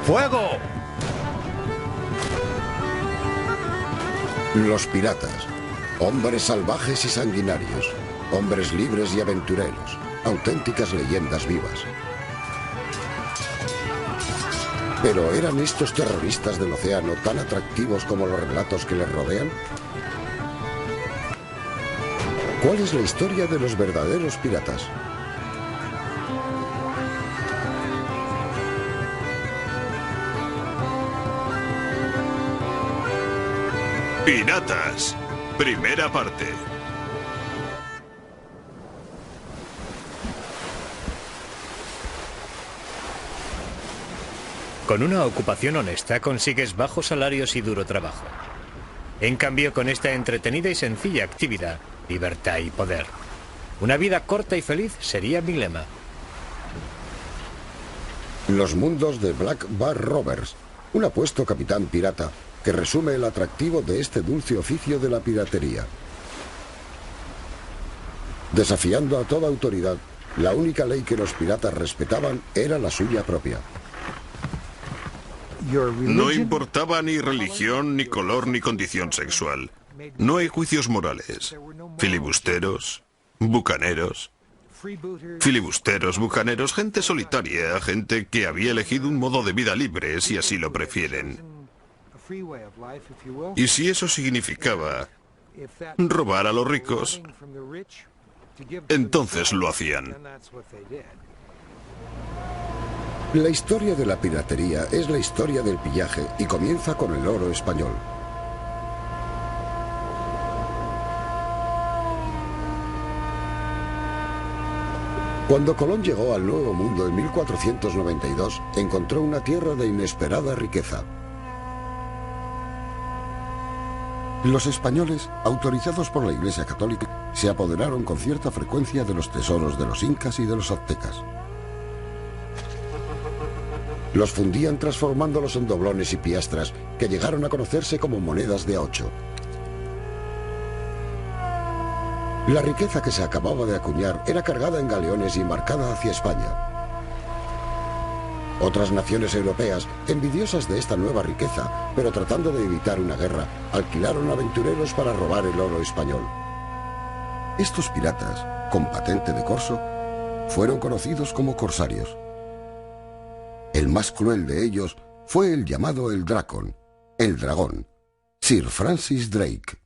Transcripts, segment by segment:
¡Fuego! Los piratas. Hombres salvajes y sanguinarios. Hombres libres y aventureros. Auténticas leyendas vivas. ¿Pero eran estos terroristas del océano tan atractivos como los relatos que les rodean? ¿Cuál es la historia de los verdaderos piratas? Piratas, primera parte. Con una ocupación honesta consigues bajos salarios y duro trabajo. En cambio, con esta entretenida y sencilla actividad, libertad y poder. Una vida corta y feliz sería mi lema. Los mundos de Black Bar Rovers, un apuesto capitán pirata que resume el atractivo de este dulce oficio de la piratería. Desafiando a toda autoridad, la única ley que los piratas respetaban era la suya propia. No importaba ni religión, ni color, ni condición sexual. No hay juicios morales. Filibusteros, bucaneros. Filibusteros, bucaneros, gente solitaria, gente que había elegido un modo de vida libre, si así lo prefieren. Y si eso significaba robar a los ricos, entonces lo hacían. La historia de la piratería es la historia del pillaje y comienza con el oro español. Cuando Colón llegó al Nuevo Mundo en 1492, encontró una tierra de inesperada riqueza. Los españoles, autorizados por la Iglesia Católica, se apoderaron con cierta frecuencia de los tesoros de los incas y de los aztecas. Los fundían transformándolos en doblones y piastras que llegaron a conocerse como monedas de a 8. La riqueza que se acababa de acuñar era cargada en galeones y embarcada hacia España. Otras naciones europeas, envidiosas de esta nueva riqueza, pero tratando de evitar una guerra, alquilaron aventureros para robar el oro español. Estos piratas, con patente de corso, fueron conocidos como corsarios. El más cruel de ellos fue el llamado el Dracon, el dragón, Sir Francis Drake.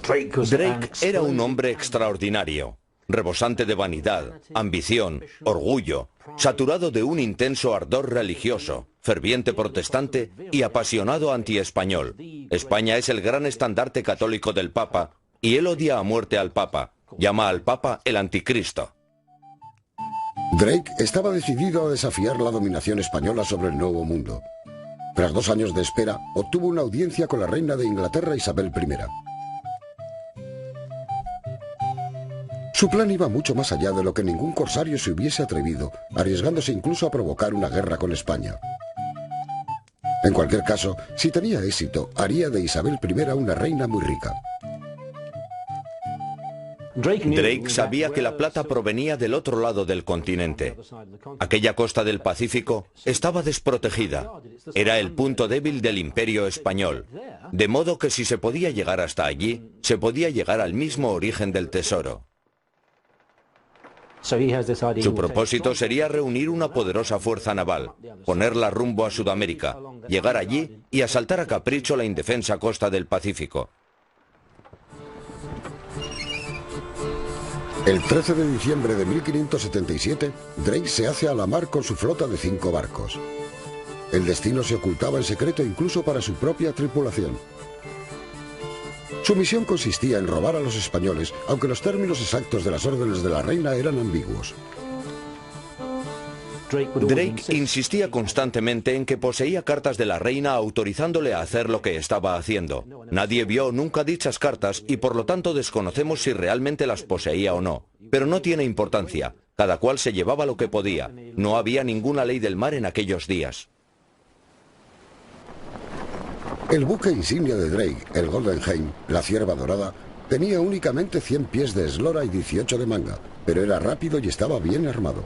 Drake era un hombre extraordinario, rebosante de vanidad, ambición, orgullo, saturado de un intenso ardor religioso, ferviente protestante y apasionado antiespañol. España es el gran estandarte católico del Papa y él odia a muerte al Papa. Llama al Papa el anticristo. Drake estaba decidido a desafiar la dominación española sobre el Nuevo Mundo. Tras 2 años de espera, obtuvo una audiencia con la reina de Inglaterra, Isabel I. Su plan iba mucho más allá de lo que ningún corsario se hubiese atrevido, arriesgándose incluso a provocar una guerra con España. En cualquier caso, si tenía éxito, haría de Isabel I una reina muy rica. Drake sabía que la plata provenía del otro lado del continente. Aquella costa del Pacífico estaba desprotegida. Era el punto débil del Imperio español. De modo que si se podía llegar hasta allí, se podía llegar al mismo origen del tesoro. Su propósito sería reunir una poderosa fuerza naval, ponerla rumbo a Sudamérica, llegar allí y asaltar a capricho la indefensa costa del Pacífico. El 13 de diciembre de 1577, Drake se hace a la mar con su flota de 5 barcos. El destino se ocultaba en secreto incluso para su propia tripulación. Su misión consistía en robar a los españoles, aunque los términos exactos de las órdenes de la reina eran ambiguos. Drake insistía constantemente en que poseía cartas de la reina autorizándole a hacer lo que estaba haciendo. Nadie vio nunca dichas cartas y por lo tanto desconocemos si realmente las poseía o no. Pero no tiene importancia. Cada cual se llevaba lo que podía. No había ninguna ley del mar en aquellos días. El buque insignia de Drake, el Goldenheim, la Cierva Dorada, tenía únicamente 100 pies de eslora y 18 de manga, pero era rápido y estaba bien armado.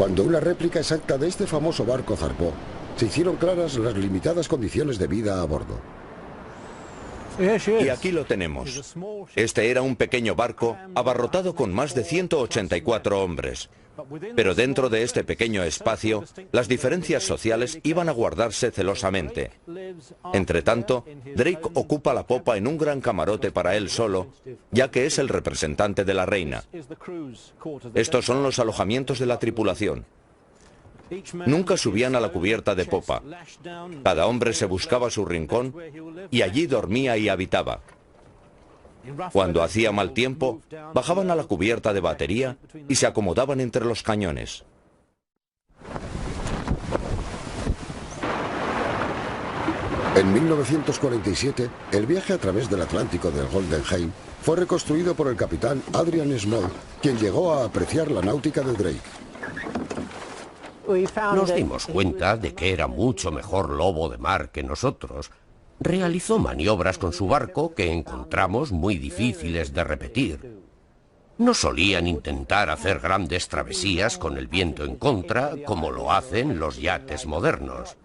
Cuando una réplica exacta de este famoso barco zarpó, se hicieron claras las limitadas condiciones de vida a bordo. Y aquí lo tenemos. Este era un pequeño barco abarrotado con más de 184 hombres. Pero dentro de este pequeño espacio, las diferencias sociales iban a guardarse celosamente. Entretanto, Drake ocupa la popa en un gran camarote para él solo, ya que es el representante de la reina. Estos son los alojamientos de la tripulación. Nunca subían a la cubierta de popa. Cada hombre se buscaba su rincón y allí dormía y habitaba. Cuando hacía mal tiempo, bajaban a la cubierta de batería y se acomodaban entre los cañones. En 1947, el viaje a través del Atlántico del Golden Hind fue reconstruido por el capitán Adrian Small, quien llegó a apreciar la náutica de Drake. Nos dimos cuenta de que era mucho mejor lobo de mar que nosotros. Realizó maniobras con su barco que encontramos muy difíciles de repetir. No solían intentar hacer grandes travesías con el viento en contra, como lo hacen los yates modernos.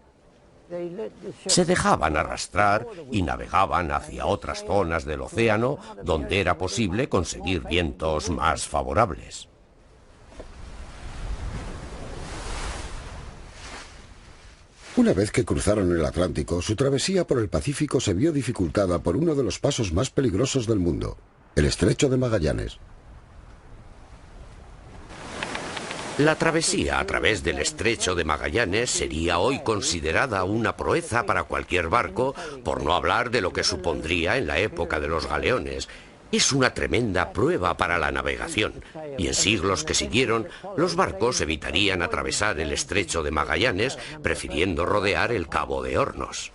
Se dejaban arrastrar y navegaban hacia otras zonas del océano donde era posible conseguir vientos más favorables. Una vez que cruzaron el Atlántico, su travesía por el Pacífico se vio dificultada por uno de los pasos más peligrosos del mundo, el Estrecho de Magallanes. La travesía a través del Estrecho de Magallanes sería hoy considerada una proeza para cualquier barco, por no hablar de lo que supondría en la época de los galeones. Es una tremenda prueba para la navegación, y en siglos que siguieron, los barcos evitarían atravesar el Estrecho de Magallanes, prefiriendo rodear el Cabo de Hornos.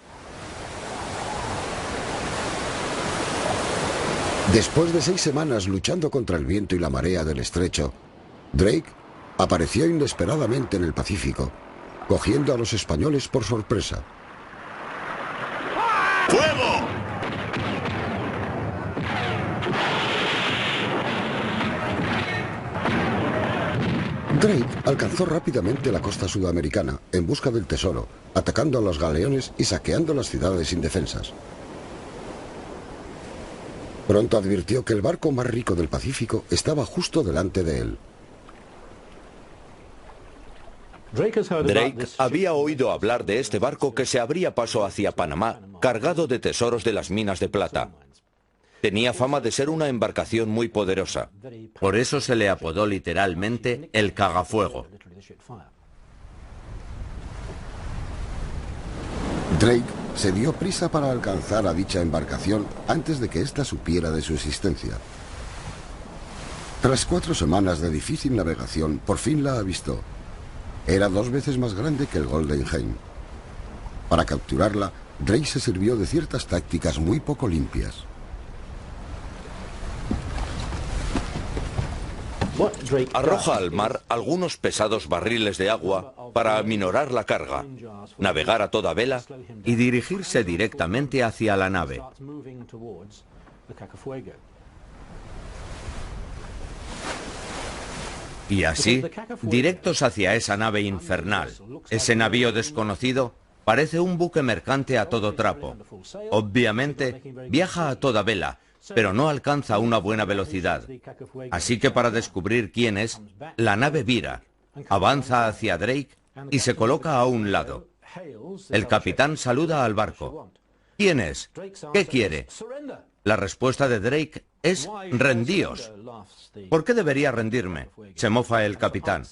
Después de 6 semanas luchando contra el viento y la marea del estrecho, Drake apareció inesperadamente en el Pacífico, cogiendo a los españoles por sorpresa. ¡Fuego! Drake alcanzó rápidamente la costa sudamericana en busca del tesoro, atacando a los galeones y saqueando las ciudades indefensas. Pronto advirtió que el barco más rico del Pacífico estaba justo delante de él. Drake había oído hablar de este barco que se abría paso hacia Panamá, cargado de tesoros de las minas de plata. Tenía fama de ser una embarcación muy poderosa. Por eso se le apodó literalmente el Cagafuego. Drake se dio prisa para alcanzar a dicha embarcación antes de que ésta supiera de su existencia. Tras 4 semanas de difícil navegación, por fin la avistó. Era 2 veces más grande que el Golden Hind. Para capturarla, Drake se sirvió de ciertas tácticas muy poco limpias. Arroja al mar algunos pesados barriles de agua para aminorar la carga, navegar a toda vela y dirigirse directamente hacia la nave. Y así, directos hacia esa nave infernal. Ese navío desconocido parece un buque mercante a todo trapo. Obviamente, viaja a toda vela, pero no alcanza una buena velocidad. Así que para descubrir quién es, la nave vira, avanza hacia Drake y se coloca a un lado. El capitán saluda al barco. ¿Quién es? ¿Qué quiere? La respuesta de Drake es «rendíos». ¿Por qué debería rendirme?, se mofa el capitán.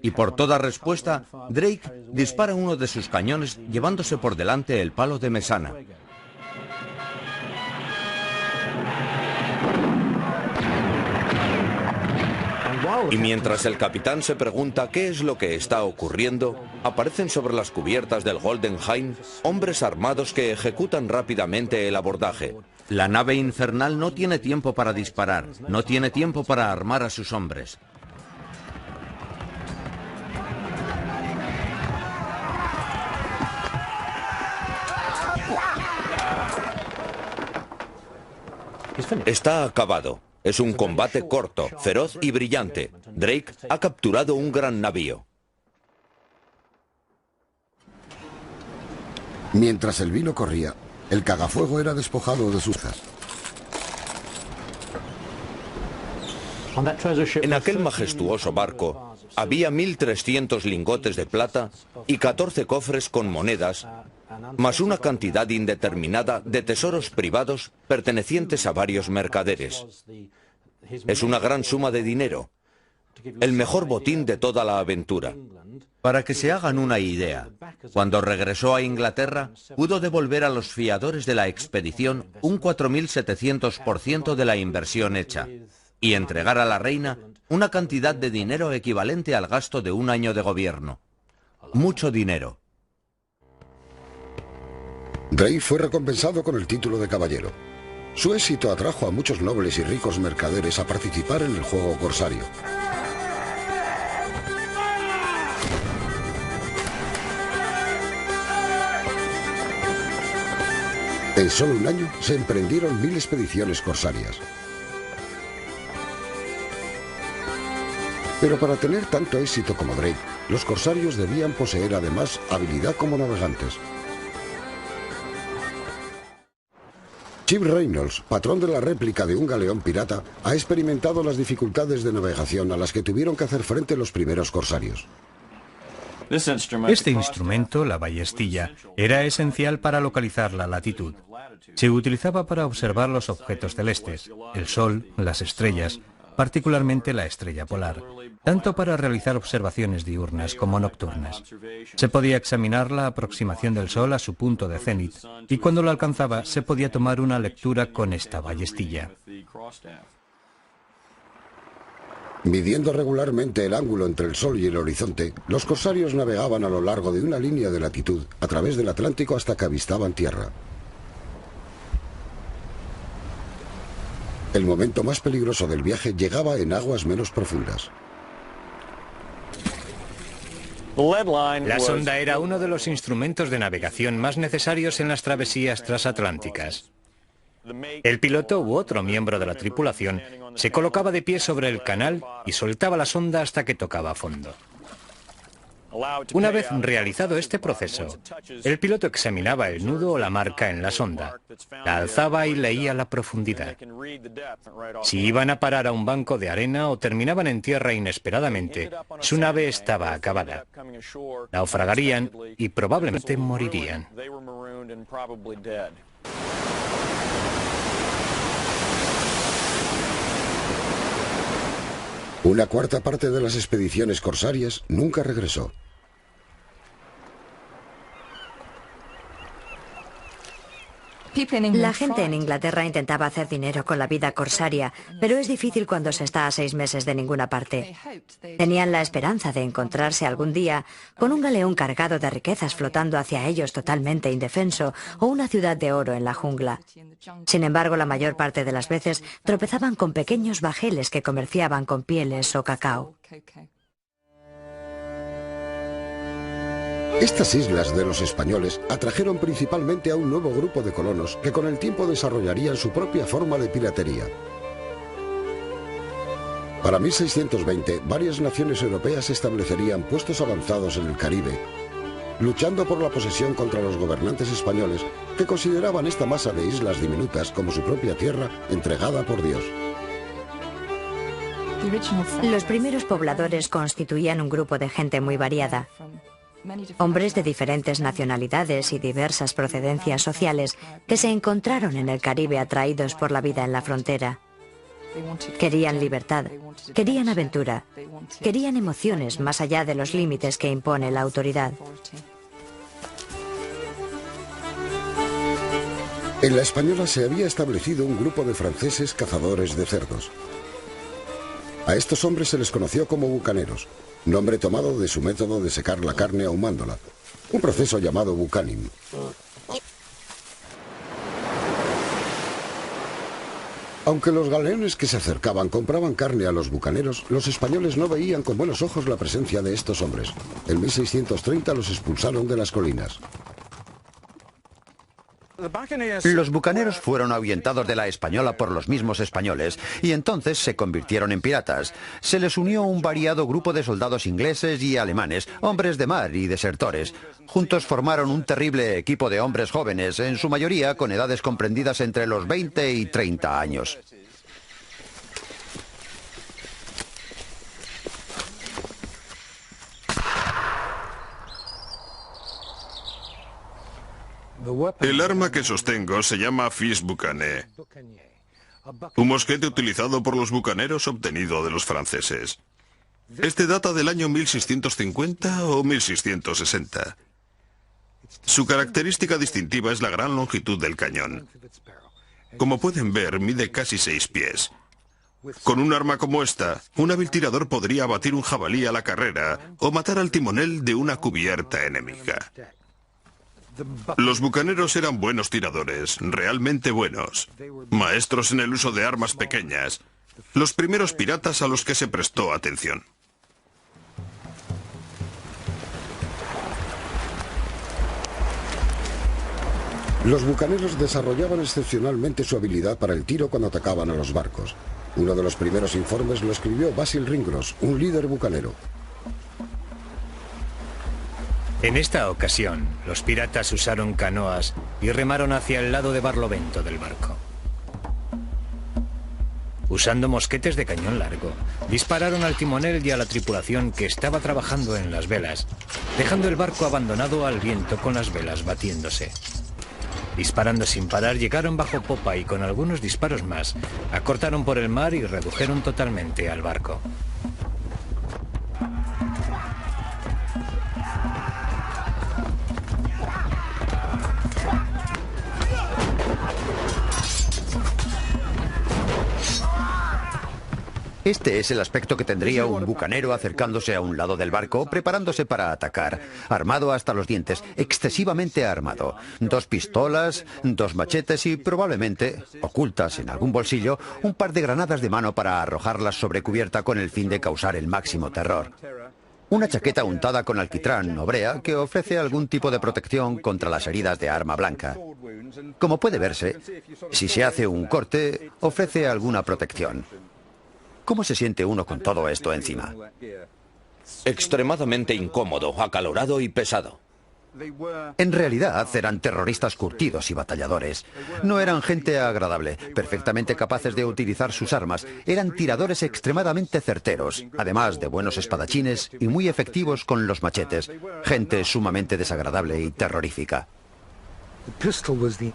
Y por toda respuesta, Drake dispara uno de sus cañones llevándose por delante el palo de mesana. Y mientras el capitán se pregunta qué es lo que está ocurriendo, aparecen sobre las cubiertas del Golden Hind hombres armados que ejecutan rápidamente el abordaje. La nave infernal no tiene tiempo para disparar, no tiene tiempo para armar a sus hombres. Está acabado. Es un combate corto, feroz y brillante. Drake ha capturado un gran navío. Mientras el vino corría, el cagafuego era despojado de sus zas. En aquel majestuoso barco había 1.300 lingotes de plata y 14 cofres con monedas, más una cantidad indeterminada de tesoros privados pertenecientes a varios mercaderes. Es una gran suma de dinero, el mejor botín de toda la aventura. Para que se hagan una idea, cuando regresó a Inglaterra, pudo devolver a los fiadores de la expedición un 4.700% de la inversión hecha y entregar a la reina una cantidad de dinero equivalente al gasto de un año de gobierno. Mucho dinero. Drake fue recompensado con el título de caballero. Su éxito atrajo a muchos nobles y ricos mercaderes a participar en el juego corsario. En solo un año se emprendieron 1000 expediciones corsarias. Pero para tener tanto éxito como Drake, los corsarios debían poseer además habilidad como navegantes. Chip Reynolds, patrón de la réplica de un galeón pirata, ha experimentado las dificultades de navegación a las que tuvieron que hacer frente los primeros corsarios. Este instrumento, la ballestilla, era esencial para localizar la latitud. Se utilizaba para observar los objetos celestes, el Sol, las estrellas, particularmente la estrella polar, tanto para realizar observaciones diurnas como nocturnas. Se podía examinar la aproximación del Sol a su punto de cénit, y cuando lo alcanzaba se podía tomar una lectura con esta ballestilla. Midiendo regularmente el ángulo entre el Sol y el horizonte, los corsarios navegaban a lo largo de una línea de latitud a través del Atlántico hasta que avistaban tierra. El momento más peligroso del viaje llegaba en aguas menos profundas. La sonda era uno de los instrumentos de navegación más necesarios en las travesías transatlánticas. El piloto u otro miembro de la tripulación se colocaba de pie sobre el canal y soltaba la sonda hasta que tocaba fondo. Una vez realizado este proceso, el piloto examinaba el nudo o la marca en la sonda, la alzaba y leía la profundidad. Si iban a parar a un banco de arena o terminaban en tierra inesperadamente, su nave estaba acabada. Naufragarían y probablemente morirían. Una cuarta parte de las expediciones corsarias nunca regresó. La gente en Inglaterra intentaba hacer dinero con la vida corsaria, pero es difícil cuando se está a 6 meses de ninguna parte. Tenían la esperanza de encontrarse algún día con un galeón cargado de riquezas flotando hacia ellos totalmente indefenso o una ciudad de oro en la jungla. Sin embargo, la mayor parte de las veces tropezaban con pequeños bajeles que comerciaban con pieles o cacao. Estas islas de los españoles atrajeron principalmente a un nuevo grupo de colonos que con el tiempo desarrollarían su propia forma de piratería. Para 1620, varias naciones europeas establecerían puestos avanzados en el Caribe, luchando por la posesión contra los gobernantes españoles que consideraban esta masa de islas diminutas como su propia tierra entregada por Dios. Los primeros pobladores constituían un grupo de gente muy variada. Hombres de diferentes nacionalidades y diversas procedencias sociales que se encontraron en el Caribe atraídos por la vida en la frontera. Querían libertad, querían aventura, querían emociones más allá de los límites que impone la autoridad. En la Española se había establecido un grupo de franceses cazadores de cerdos. A estos hombres se les conoció como bucaneros, nombre tomado de su método de secar la carne ahumándola, un proceso llamado bucaning. Aunque los galeones que se acercaban compraban carne a los bucaneros, los españoles no veían con buenos ojos la presencia de estos hombres. En 1630 los expulsaron de las colinas. Los bucaneros fueron ahuyentados de la Española por los mismos españoles y entonces se convirtieron en piratas. Se les unió un variado grupo de soldados ingleses y alemanes, hombres de mar y desertores. Juntos formaron un terrible equipo de hombres jóvenes, en su mayoría con edades comprendidas entre los 20 y 30 años. El arma que sostengo se llama Fils Bucané, un mosquete utilizado por los bucaneros obtenido de los franceses. Este data del año 1650 o 1660. Su característica distintiva es la gran longitud del cañón. Como pueden ver, mide casi 6 pies. Con un arma como esta, un hábil tirador podría abatir un jabalí a la carrera o matar al timonel de una cubierta enemiga. Los bucaneros eran buenos tiradores, realmente buenos. Maestros en el uso de armas pequeñas. Los primeros piratas a los que se prestó atención. Los bucaneros desarrollaban excepcionalmente su habilidad para el tiro cuando atacaban a los barcos. Uno de los primeros informes lo escribió Basil Ringrose, un líder bucanero. En esta ocasión, los piratas usaron canoas y remaron hacia el lado de barlovento del barco. Usando mosquetes de cañón largo, dispararon al timonel y a la tripulación que estaba trabajando en las velas, dejando el barco abandonado al viento con las velas batiéndose. Disparando sin parar, llegaron bajo popa y con algunos disparos más, acortaron por el mar y redujeron totalmente al barco. Este es el aspecto que tendría un bucanero acercándose a un lado del barco, preparándose para atacar, armado hasta los dientes, excesivamente armado. 2 pistolas, 2 machetes y probablemente, ocultas en algún bolsillo, un par de granadas de mano para arrojarlas sobre cubierta con el fin de causar el máximo terror. Una chaqueta untada con alquitrán o brea que ofrece algún tipo de protección contra las heridas de arma blanca. Como puede verse, si se hace un corte, ofrece alguna protección. ¿Cómo se siente uno con todo esto encima? Extremadamente incómodo, acalorado y pesado. En realidad eran terroristas curtidos y batalladores. No eran gente agradable, perfectamente capaces de utilizar sus armas. Eran tiradores extremadamente certeros, además de buenos espadachines y muy efectivos con los machetes. Gente sumamente desagradable y terrorífica.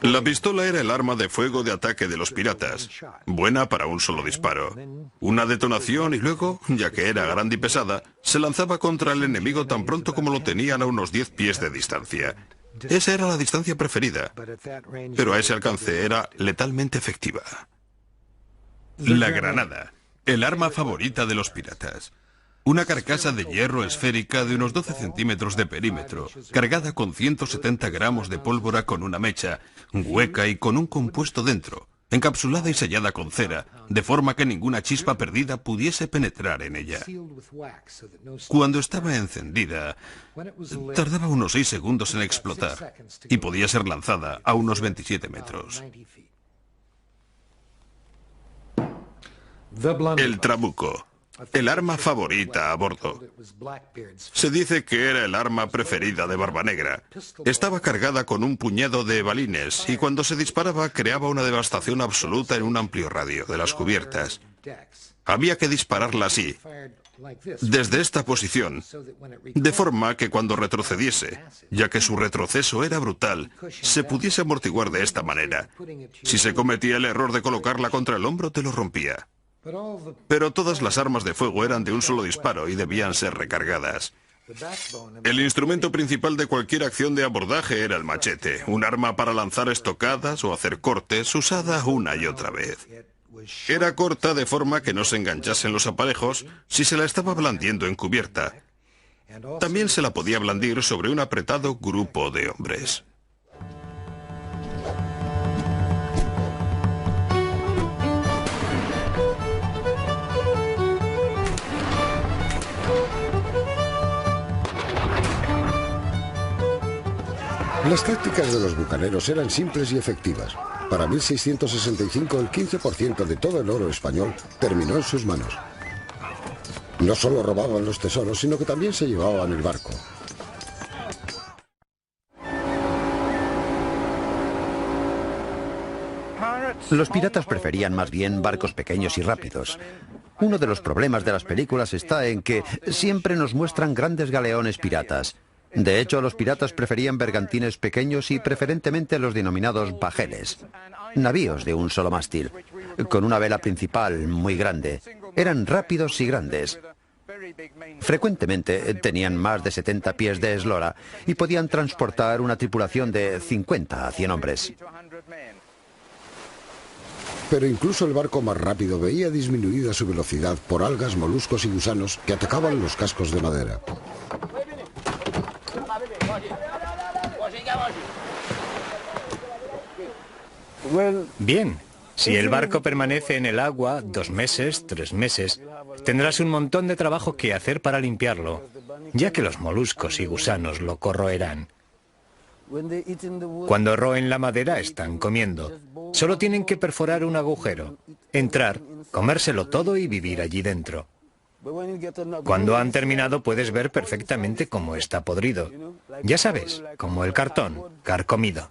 La pistola era el arma de fuego de ataque de los piratas, buena para un solo disparo. Una detonación y luego, ya que era grande y pesada, se lanzaba contra el enemigo tan pronto como lo tenían a unos 10 pies de distancia. Esa era la distancia preferida, pero a ese alcance era letalmente efectiva. La granada, el arma favorita de los piratas. Una carcasa de hierro esférica de unos 12 centímetros de perímetro, cargada con 170 gramos de pólvora con una mecha, hueca y con un compuesto dentro, encapsulada y sellada con cera, de forma que ninguna chispa perdida pudiese penetrar en ella. Cuando estaba encendida, tardaba unos 6 segundos en explotar y podía ser lanzada a unos 27 metros. El trabuco. El arma favorita a bordo. Se dice que era el arma preferida de Barbanegra. Estaba cargada con un puñado de balines y cuando se disparaba creaba una devastación absoluta en un amplio radio de las cubiertas. Había que dispararla así, desde esta posición, de forma que cuando retrocediese, ya que su retroceso era brutal, se pudiese amortiguar de esta manera. Si se cometía el error de colocarla contra el hombro, te lo rompía. Pero todas las armas de fuego eran de un solo disparo y debían ser recargadas. El instrumento principal de cualquier acción de abordaje era el machete, un arma para lanzar estocadas o hacer cortes, usada una y otra vez. Era corta de forma que no se enganchasen los aparejos si se la estaba blandiendo en cubierta. También se la podía blandir sobre un apretado grupo de hombres. Las tácticas de los bucaneros eran simples y efectivas. Para 1665 el 15% de todo el oro español terminó en sus manos. No solo robaban los tesoros, sino que también se llevaban el barco. Los piratas preferían más bien barcos pequeños y rápidos. Uno de los problemas de las películas está en que siempre nos muestran grandes galeones piratas. De hecho, los piratas preferían bergantines pequeños y preferentemente los denominados bajeles, navíos de un solo mástil, con una vela principal muy grande. Eran rápidos y grandes. Frecuentemente tenían más de 70 pies de eslora y podían transportar una tripulación de 50 a 100 hombres. Pero incluso el barco más rápido veía disminuida su velocidad por algas, moluscos y gusanos que atacaban los cascos de madera. Bien, si el barco permanece en el agua 2 meses, 3 meses, tendrás un montón de trabajo que hacer para limpiarlo, ya que los moluscos y gusanos lo corroerán. Cuando roen la madera están comiendo. Solo tienen que perforar un agujero, entrar, comérselo todo y vivir allí dentro. Cuando han terminado puedes ver perfectamente cómo está podrido. Ya sabes, como el cartón, carcomido.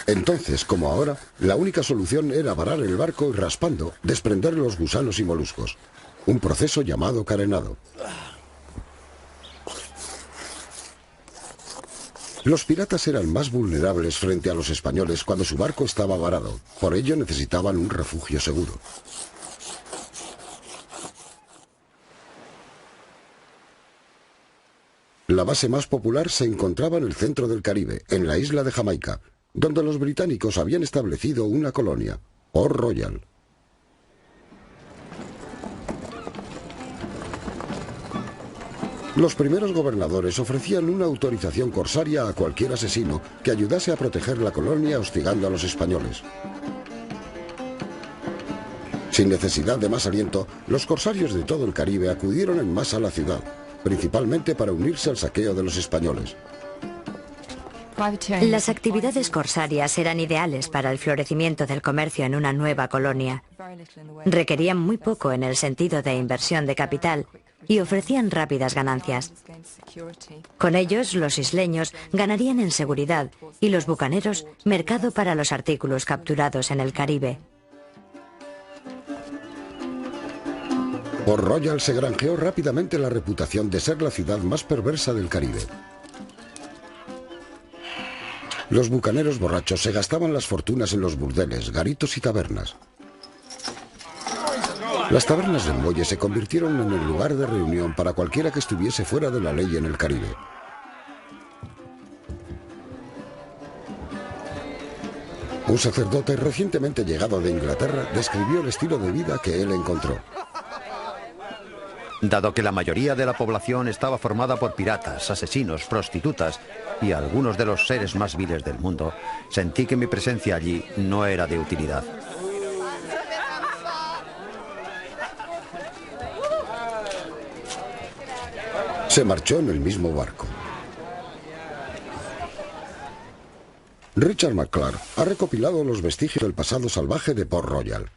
Entonces, como ahora, la única solución era varar el barco y raspando, desprender los gusanos y moluscos. Un proceso llamado carenado. Los piratas eran más vulnerables frente a los españoles cuando su barco estaba varado. Por ello necesitaban un refugio seguro. La base más popular se encontraba en el centro del Caribe, en la isla de Jamaica, donde los británicos habían establecido una colonia, Port Royal. Los primeros gobernadores ofrecían una autorización corsaria a cualquier asesino que ayudase a proteger la colonia hostigando a los españoles. Sin necesidad de más aliento, los corsarios de todo el Caribe acudieron en masa a la ciudad, principalmente para unirse al saqueo de los españoles. Las actividades corsarias eran ideales para el florecimiento del comercio en una nueva colonia. Requerían muy poco en el sentido de inversión de capital y ofrecían rápidas ganancias. Con ellos, los isleños ganarían en seguridad y los bucaneros mercado para los artículos capturados en el Caribe. Port Royal se granjeó rápidamente la reputación de ser la ciudad más perversa del Caribe. Los bucaneros borrachos se gastaban las fortunas en los burdeles, garitos y tabernas. Las tabernas del muelle se convirtieron en el lugar de reunión para cualquiera que estuviese fuera de la ley en el Caribe. Un sacerdote recientemente llegado de Inglaterra describió el estilo de vida que él encontró. Dado que la mayoría de la población estaba formada por piratas, asesinos, prostitutas y algunos de los seres más viles del mundo, sentí que mi presencia allí no era de utilidad. Se marchó en el mismo barco. Richard McClure ha recopilado los vestigios del pasado salvaje de Port Royal.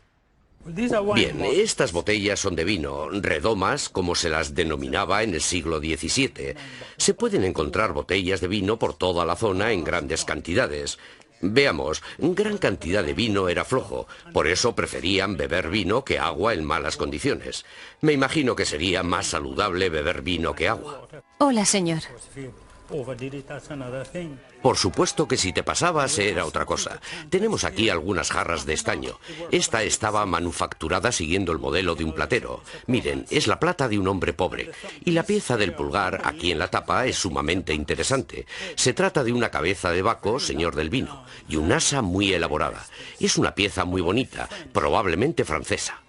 Bien, estas botellas son de vino, redomas, como se las denominaba en el siglo XVII. Se pueden encontrar botellas de vino por toda la zona en grandes cantidades. Veamos, gran cantidad de vino era flojo, por eso preferían beber vino que agua en malas condiciones. Me imagino que sería más saludable beber vino que agua. Hola, señor. Por supuesto que si te pasabas era otra cosa. Tenemos aquí algunas jarras de estaño. Esta estaba manufacturada siguiendo el modelo de un platero. Miren, es la plata de un hombre pobre. Y la pieza del pulgar, aquí en la tapa, es sumamente interesante. Se trata de una cabeza de Baco, señor del vino, y un asa muy elaborada. Es una pieza muy bonita, probablemente francesa.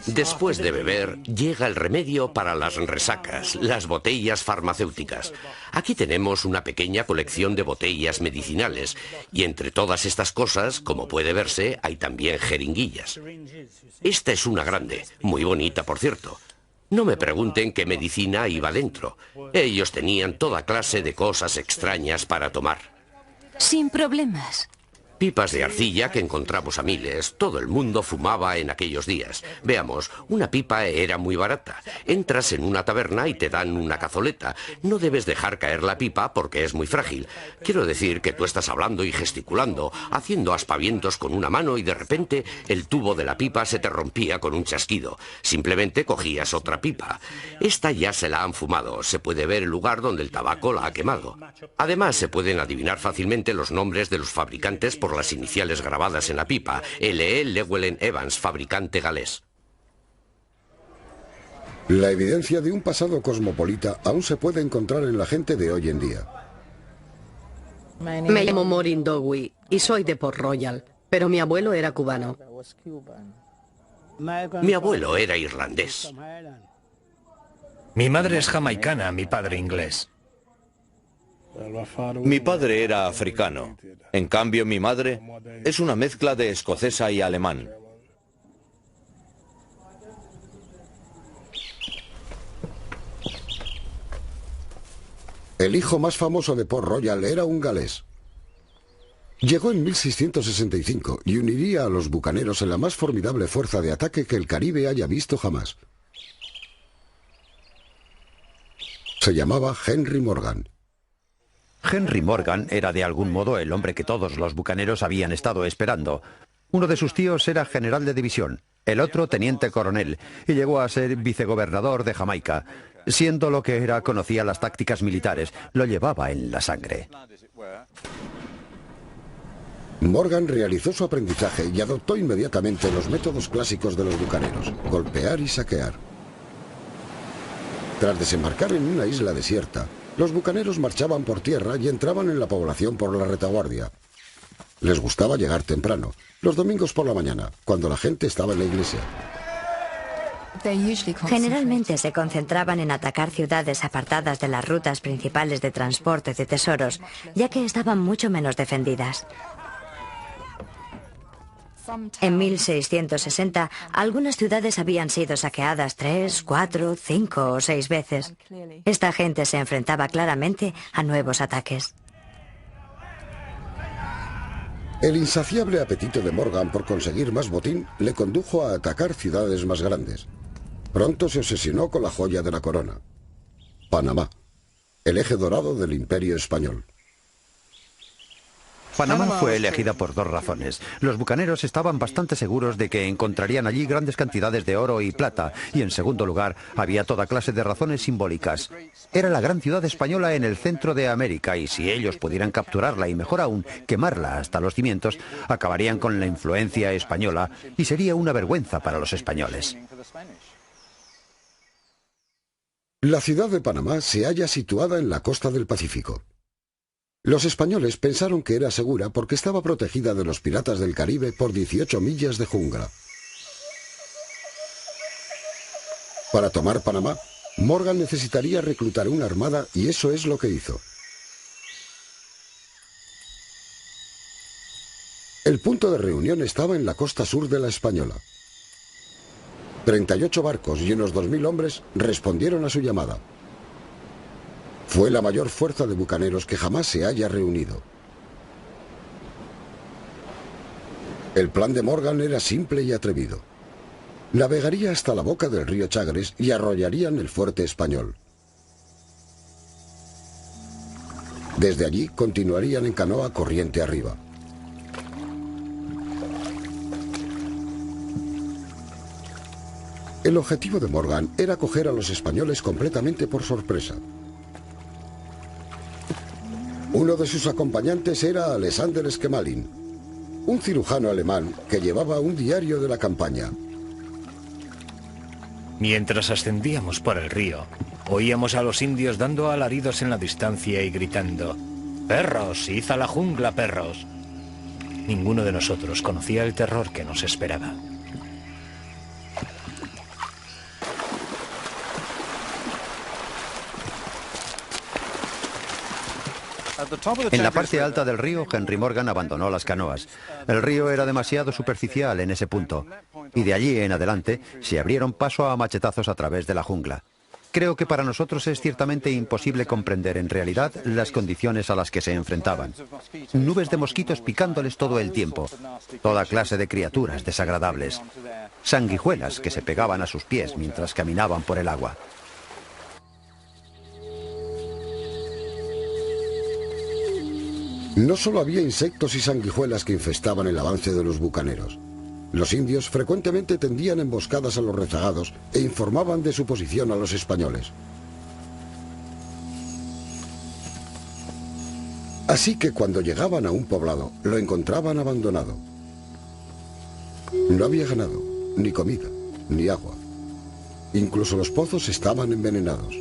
Después de beber, llega el remedio para las resacas, las botellas farmacéuticas. Aquí tenemos una pequeña colección de botellas medicinales, y entre todas estas cosas, como puede verse, hay también jeringuillas. Esta es una grande, muy bonita por cierto. No me pregunten qué medicina iba dentro. Ellos tenían toda clase de cosas extrañas para tomar. Sin problemas. Pipas de arcilla que encontramos a miles. Todo el mundo fumaba en aquellos días. Veamos, una pipa era muy barata. Entras en una taberna y te dan una cazoleta. No debes dejar caer la pipa porque es muy frágil. Quiero decir que tú estás hablando y gesticulando, haciendo aspavientos con una mano y de repente el tubo de la pipa se te rompía con un chasquido. Simplemente cogías otra pipa. Esta ya se la han fumado. Se puede ver el lugar donde el tabaco la ha quemado. Además, se pueden adivinar fácilmente los nombres de los fabricantes por las iniciales grabadas en la pipa. L.E. Llewellyn Evans, fabricante galés. La evidencia de un pasado cosmopolita aún se puede encontrar en la gente de hoy en día. Me llamo Maureen Dowie y soy de Port Royal, pero mi abuelo era cubano. Mi abuelo era irlandés. Mi madre es jamaicana, mi padre inglés. Mi padre era africano. En cambio, mi madre es una mezcla de escocesa y alemán. El hijo más famoso de Port Royal era un galés. Llegó en 1665 y uniría a los bucaneros en la más formidable fuerza de ataque que el Caribe haya visto jamás. Se llamaba Henry Morgan. Henry Morgan era de algún modo el hombre que todos los bucaneros habían estado esperando. Uno de sus tíos era general de división, el otro teniente coronel, y llegó a ser vicegobernador de Jamaica. Siendo lo que era, conocía las tácticas militares, lo llevaba en la sangre. Morgan realizó su aprendizaje y adoptó inmediatamente los métodos clásicos de los bucaneros: golpear y saquear. Tras desembarcar en una isla desierta, los bucaneros marchaban por tierra y entraban en la población por la retaguardia. Les gustaba llegar temprano, los domingos por la mañana, cuando la gente estaba en la iglesia. Generalmente se concentraban en atacar ciudades apartadas de las rutas principales de transporte de tesoros, ya que estaban mucho menos defendidas. En 1660, algunas ciudades habían sido saqueadas 3, 4, 5 o 6 veces. Esta gente se enfrentaba claramente a nuevos ataques. El insaciable apetito de Morgan por conseguir más botín le condujo a atacar ciudades más grandes. Pronto se obsesionó con la joya de la corona: Panamá, el eje dorado del Imperio Español. Panamá fue elegida por dos razones. Los bucaneros estaban bastante seguros de que encontrarían allí grandes cantidades de oro y plata, y en segundo lugar, había toda clase de razones simbólicas. Era la gran ciudad española en el centro de América, y si ellos pudieran capturarla y, mejor aún, quemarla hasta los cimientos, acabarían con la influencia española y sería una vergüenza para los españoles. La ciudad de Panamá se halla situada en la costa del Pacífico. Los españoles pensaron que era segura porque estaba protegida de los piratas del Caribe por 18 millas de jungla. Para tomar Panamá, Morgan necesitaría reclutar una armada y eso es lo que hizo. El punto de reunión estaba en la costa sur de la Española. 38 barcos y unos 2000 hombres respondieron a su llamada. Fue la mayor fuerza de bucaneros que jamás se haya reunido. El plan de Morgan era simple y atrevido. Navegaría hasta la boca del río Chagres y arrollarían el fuerte español. Desde allí continuarían en canoa corriente arriba. El objetivo de Morgan era coger a los españoles completamente por sorpresa. Uno de sus acompañantes era Alexander Schmeling, un cirujano alemán que llevaba un diario de la campaña. Mientras ascendíamos por el río, oíamos a los indios dando alaridos en la distancia y gritando: «¡Perros! ¡Id a la jungla, perros!». Ninguno de nosotros conocía el terror que nos esperaba. En la parte alta del río, Henry Morgan abandonó las canoas. El río era demasiado superficial en ese punto, y de allí en adelante se abrieron paso a machetazos a través de la jungla. Creo que para nosotros es ciertamente imposible comprender en realidad las condiciones a las que se enfrentaban. Nubes de mosquitos picándoles todo el tiempo, toda clase de criaturas desagradables, sanguijuelas que se pegaban a sus pies mientras caminaban por el agua. No solo había insectos y sanguijuelas que infestaban el avance de los bucaneros. Los indios frecuentemente tendían emboscadas a los rezagados e informaban de su posición a los españoles. Así que cuando llegaban a un poblado, lo encontraban abandonado. No había ganado, ni comida, ni agua. Incluso los pozos estaban envenenados.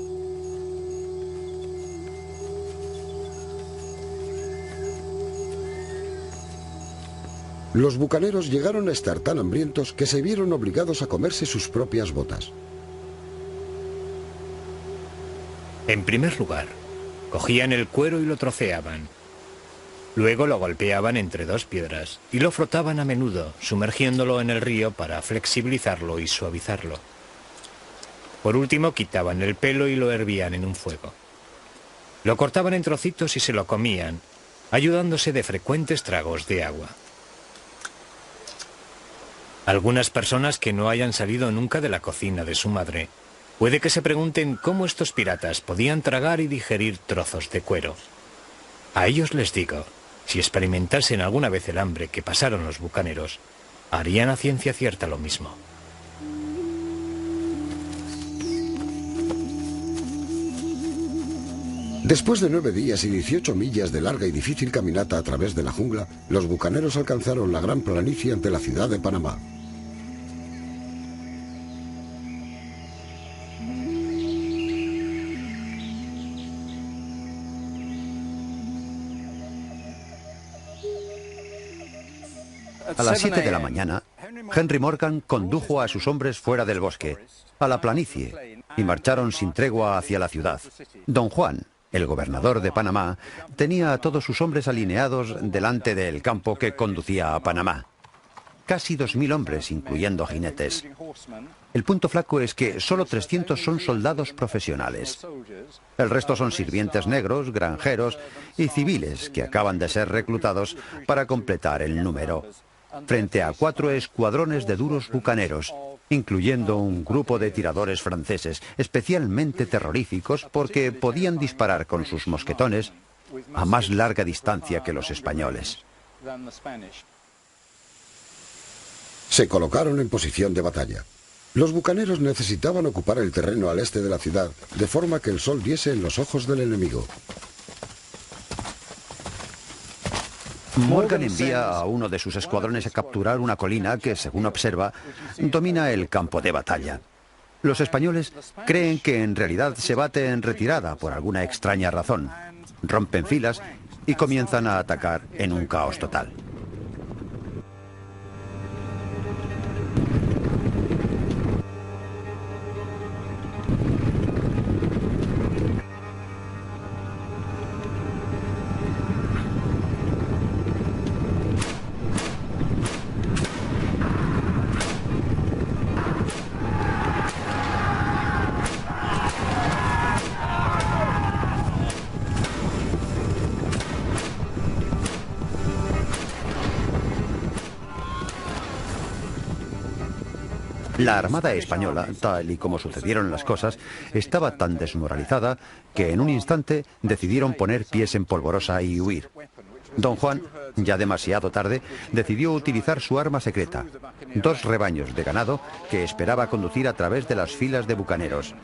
Los bucaneros llegaron a estar tan hambrientos que se vieron obligados a comerse sus propias botas. En primer lugar, cogían el cuero y lo troceaban. Luego lo golpeaban entre dos piedras y lo frotaban a menudo, sumergiéndolo en el río para flexibilizarlo y suavizarlo. Por último, quitaban el pelo y lo hervían en un fuego. Lo cortaban en trocitos y se lo comían, ayudándose de frecuentes tragos de agua. Algunas personas que no hayan salido nunca de la cocina de su madre, puede que se pregunten cómo estos piratas podían tragar y digerir trozos de cuero. A ellos les digo, si experimentasen alguna vez el hambre que pasaron los bucaneros, harían a ciencia cierta lo mismo. Después de 9 días y 18 millas de larga y difícil caminata a través de la jungla, los bucaneros alcanzaron la gran planicie ante la ciudad de Panamá. A las 7 de la mañana, Henry Morgan condujo a sus hombres fuera del bosque, a la planicie, y marcharon sin tregua hacia la ciudad. Don Juan, el gobernador de Panamá, tenía a todos sus hombres alineados delante del campo que conducía a Panamá. Casi 2000 hombres, incluyendo jinetes. El punto flaco es que solo 300 son soldados profesionales. El resto son sirvientes negros, granjeros y civiles que acaban de ser reclutados para completar el número, frente a 4 escuadrones de duros bucaneros, incluyendo un grupo de tiradores franceses especialmente terroríficos porque podían disparar con sus mosquetones a más larga distancia que los españoles. Se colocaron en posición de batalla. Los bucaneros necesitaban ocupar el terreno al este de la ciudad, de forma que el sol diese en los ojos del enemigo. Morgan envía a uno de sus escuadrones a capturar una colina que, según observa, domina el campo de batalla. Los españoles creen que en realidad se bate en retirada por alguna extraña razón. Rompen filas y comienzan a atacar en un caos total. La Armada Española, tal y como sucedieron las cosas, estaba tan desmoralizada que en un instante decidieron poner pies en polvorosa y huir. Don Juan, ya demasiado tarde, decidió utilizar su arma secreta, 2 rebaños de ganado que esperaba conducir a través de las filas de bucaneros.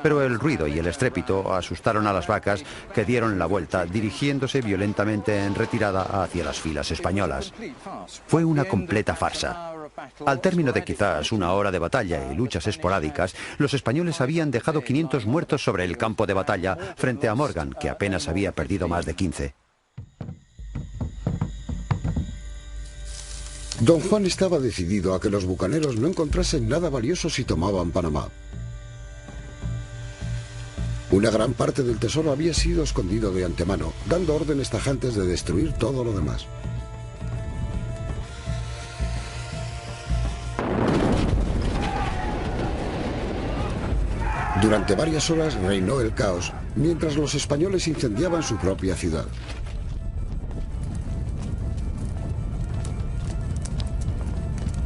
Pero el ruido y el estrépito asustaron a las vacas, que dieron la vuelta, dirigiéndose violentamente en retirada hacia las filas españolas. Fue una completa farsa. Al término de quizás una hora de batalla y luchas esporádicas, los españoles habían dejado 500 muertos sobre el campo de batalla frente a Morgan, que apenas había perdido más de 15. Don Juan estaba decidido a que los bucaneros no encontrasen nada valioso si tomaban Panamá. Una gran parte del tesoro había sido escondido de antemano, dando órdenes tajantes de destruir todo lo demás. Durante varias horas reinó el caos, mientras los españoles incendiaban su propia ciudad.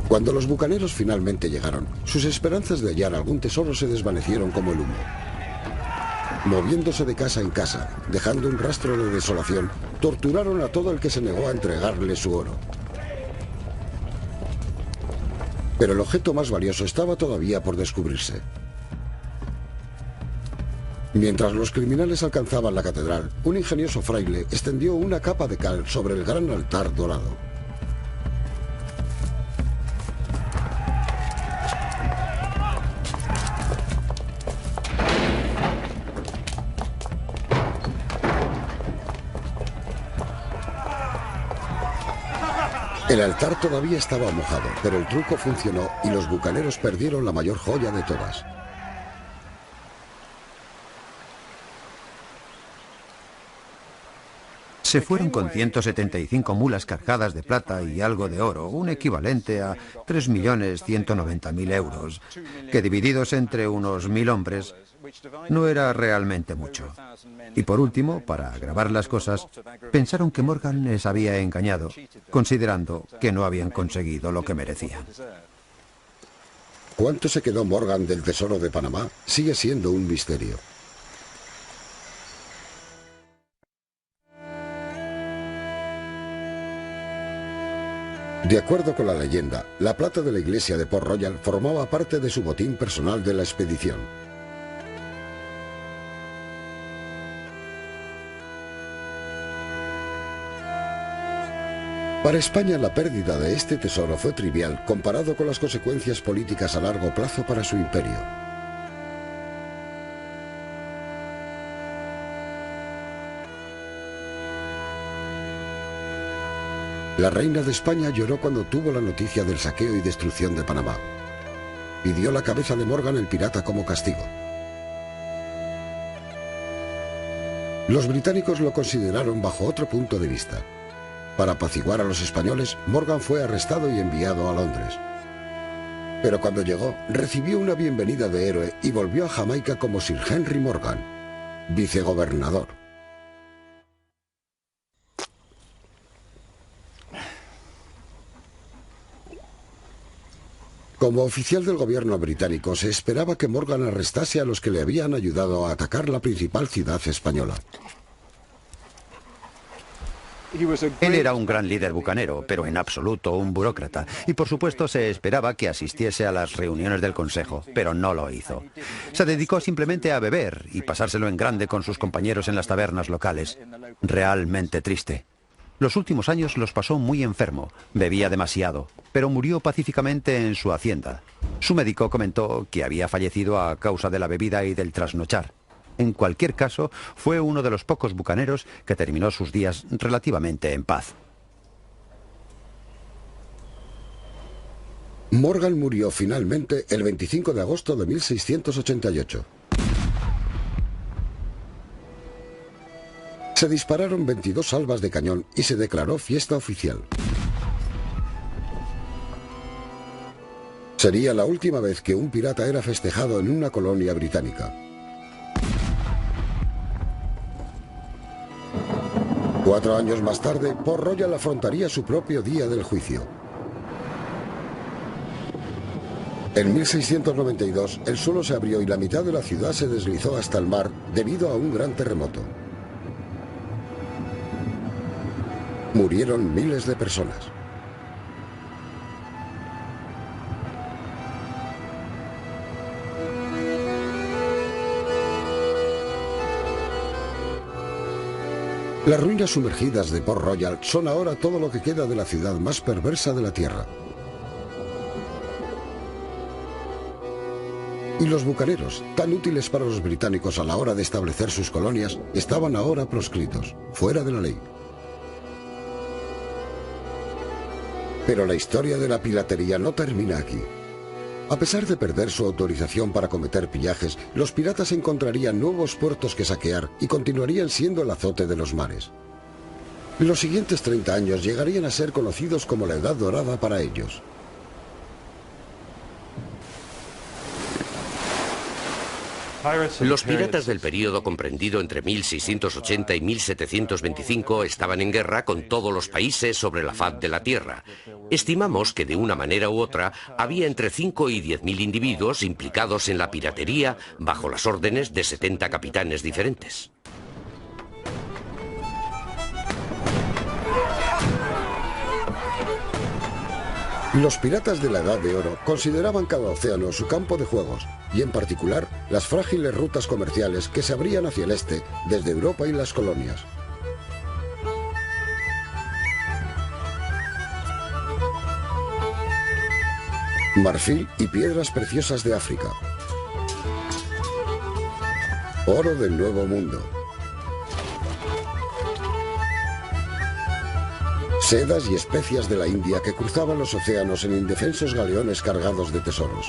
Cuando los bucaneros finalmente llegaron, sus esperanzas de hallar algún tesoro se desvanecieron como el humo. Moviéndose de casa en casa, dejando un rastro de desolación, torturaron a todo el que se negó a entregarle su oro. Pero el objeto más valioso estaba todavía por descubrirse. Mientras los criminales alcanzaban la catedral, un ingenioso fraile extendió una capa de cal sobre el gran altar dorado. El altar todavía estaba mojado, pero el truco funcionó y los bucaneros perdieron la mayor joya de todas. Se fueron con 175 mulas cargadas de plata y algo de oro, un equivalente a 3.190.000 euros, que divididos entre unos 1.000 hombres no era realmente mucho. Y por último, para agravar las cosas, pensaron que Morgan les había engañado, considerando que no habían conseguido lo que merecían. ¿Cuánto se quedó Morgan del tesoro de Panamá? Sigue siendo un misterio. De acuerdo con la leyenda, la plata de la iglesia de Port Royal formaba parte de su botín personal de la expedición. Para España, la pérdida de este tesoro fue trivial comparado con las consecuencias políticas a largo plazo para su imperio. La reina de España lloró cuando tuvo la noticia del saqueo y destrucción de Panamá. Pidió la cabeza de Morgan el pirata como castigo. Los británicos lo consideraron bajo otro punto de vista. Para apaciguar a los españoles, Morgan fue arrestado y enviado a Londres. Pero cuando llegó, recibió una bienvenida de héroe y volvió a Jamaica como Sir Henry Morgan, vicegobernador. Como oficial del gobierno británico, se esperaba que Morgan arrestase a los que le habían ayudado a atacar la principal ciudad española. Él era un gran líder bucanero, pero en absoluto un burócrata. Y por supuesto se esperaba que asistiese a las reuniones del Consejo, pero no lo hizo. Se dedicó simplemente a beber y pasárselo en grande con sus compañeros en las tabernas locales. Realmente triste. Los últimos años los pasó muy enfermo, bebía demasiado, pero murió pacíficamente en su hacienda. Su médico comentó que había fallecido a causa de la bebida y del trasnochar. En cualquier caso, fue uno de los pocos bucaneros que terminó sus días relativamente en paz. Morgan murió finalmente el 25 de agosto de 1688. Se dispararon 22 salvas de cañón y se declaró fiesta oficial. Sería la última vez que un pirata era festejado en una colonia británica. 4 años más tarde, Port Royal afrontaría su propio día del juicio. En 1692, el suelo se abrió y la mitad de la ciudad se deslizó hasta el mar debido a un gran terremoto. Murieron miles de personas. Las ruinas sumergidas de Port Royal son ahora todo lo que queda de la ciudad más perversa de la Tierra. Y los bucaneros, tan útiles para los británicos a la hora de establecer sus colonias, estaban ahora proscritos, fuera de la ley. Pero la historia de la piratería no termina aquí. A pesar de perder su autorización para cometer pillajes, los piratas encontrarían nuevos puertos que saquear y continuarían siendo el azote de los mares. Los siguientes 30 años llegarían a ser conocidos como la Edad Dorada para ellos. Los piratas del período comprendido entre 1680 y 1725 estaban en guerra con todos los países sobre la faz de la tierra. Estimamos que de una manera u otra había entre 5 y 10.000 individuos implicados en la piratería bajo las órdenes de 70 capitanes diferentes. Los piratas de la Edad de Oro consideraban cada océano su campo de juegos, y en particular las frágiles rutas comerciales que se abrían hacia el este desde Europa y las colonias. Marfil y piedras preciosas de África. Oro del Nuevo Mundo. Sedas y especias de la India que cruzaban los océanos en indefensos galeones cargados de tesoros.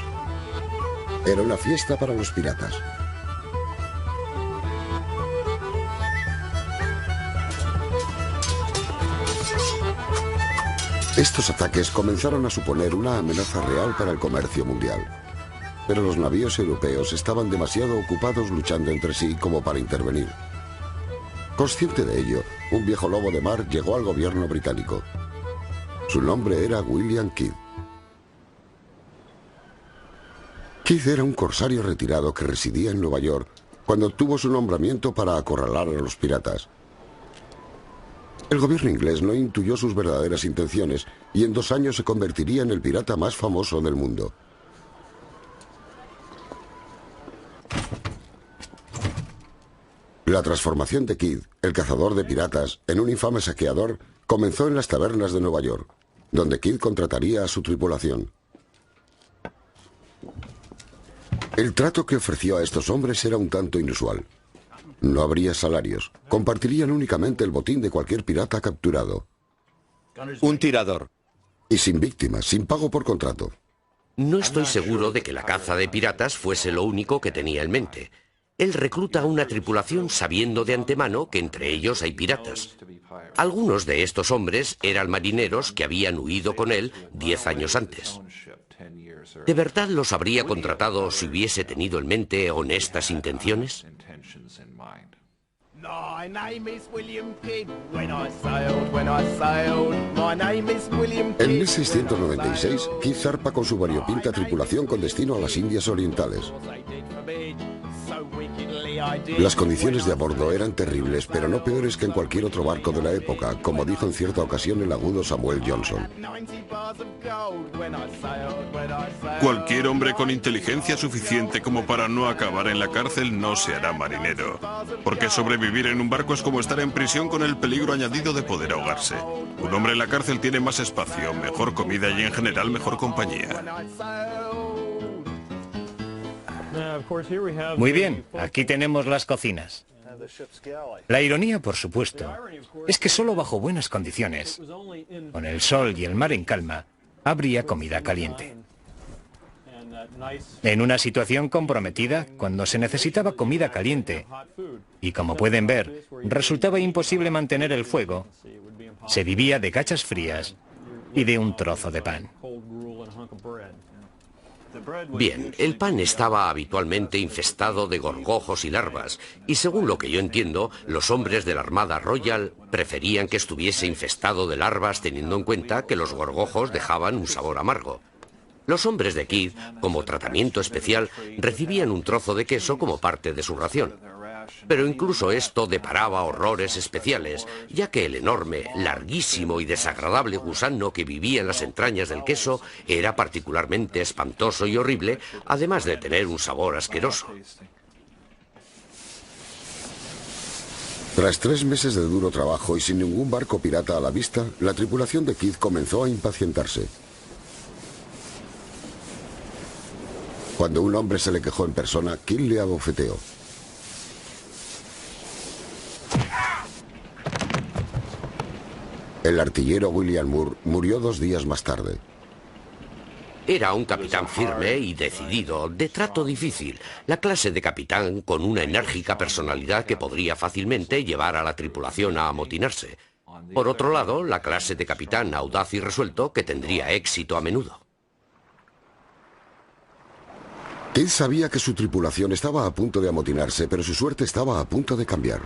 Era una fiesta para los piratas. Estos ataques comenzaron a suponer una amenaza real para el comercio mundial. Pero los navíos europeos estaban demasiado ocupados luchando entre sí como para intervenir. Consciente de ello, un viejo lobo de mar llegó al gobierno británico. Su nombre era William Kidd. Kidd era un corsario retirado que residía en Nueva York cuando obtuvo su nombramiento para acorralar a los piratas. El gobierno inglés no intuyó sus verdaderas intenciones y en 2 años se convertiría en el pirata más famoso del mundo. La transformación de Kidd, el cazador de piratas, en un infame saqueador, comenzó en las tabernas de Nueva York, donde Kidd contrataría a su tripulación. El trato que ofreció a estos hombres era un tanto inusual. No habría salarios, compartirían únicamente el botín de cualquier pirata capturado. Un tirador. Y sin víctimas, sin pago por contrato. No estoy seguro de que la caza de piratas fuese lo único que tenía en mente. Él recluta a una tripulación sabiendo de antemano que entre ellos hay piratas. Algunos de estos hombres eran marineros que habían huido con él 10 años antes. ¿De verdad los habría contratado si hubiese tenido en mente honestas intenciones? En 1696, Kidd zarpa con su variopinta tripulación con destino a las Indias Orientales. Las condiciones de a bordo eran terribles, pero no peores que en cualquier otro barco de la época, como dijo en cierta ocasión el agudo Samuel Johnson. Cualquier hombre con inteligencia suficiente como para no acabar en la cárcel no se hará marinero, porque sobrevivir en un barco es como estar en prisión con el peligro añadido de poder ahogarse. Un hombre en la cárcel tiene más espacio, mejor comida y en general mejor compañía. Muy bien, aquí tenemos las cocinas. La ironía, por supuesto, es que solo bajo buenas condiciones, con el sol y el mar en calma, habría comida caliente. En una situación comprometida, cuando se necesitaba comida caliente, y como pueden ver, resultaba imposible mantener el fuego, se vivía de gachas frías y de un trozo de pan. Bien, el pan estaba habitualmente infestado de gorgojos y larvas, y según lo que yo entiendo, los hombres de la Armada Royal preferían que estuviese infestado de larvas teniendo en cuenta que los gorgojos dejaban un sabor amargo. Los hombres de Kidd, como tratamiento especial, recibían un trozo de queso como parte de su ración. Pero incluso esto deparaba horrores especiales, ya que el enorme, larguísimo y desagradable gusano que vivía en las entrañas del queso era particularmente espantoso y horrible, además de tener un sabor asqueroso. Tras 3 meses de duro trabajo y sin ningún barco pirata a la vista, la tripulación de Kidd comenzó a impacientarse. Cuando un hombre se le quejó en persona, Kidd le abofeteó. El artillero William Moore murió 2 días más tarde. Era un capitán firme y decidido, de trato difícil, la clase de capitán con una enérgica personalidad que podría fácilmente llevar a la tripulación a amotinarse. Por otro lado, la clase de capitán audaz y resuelto que tendría éxito a menudo. Kidd sabía que su tripulación estaba a punto de amotinarse, pero su suerte estaba a punto de cambiar.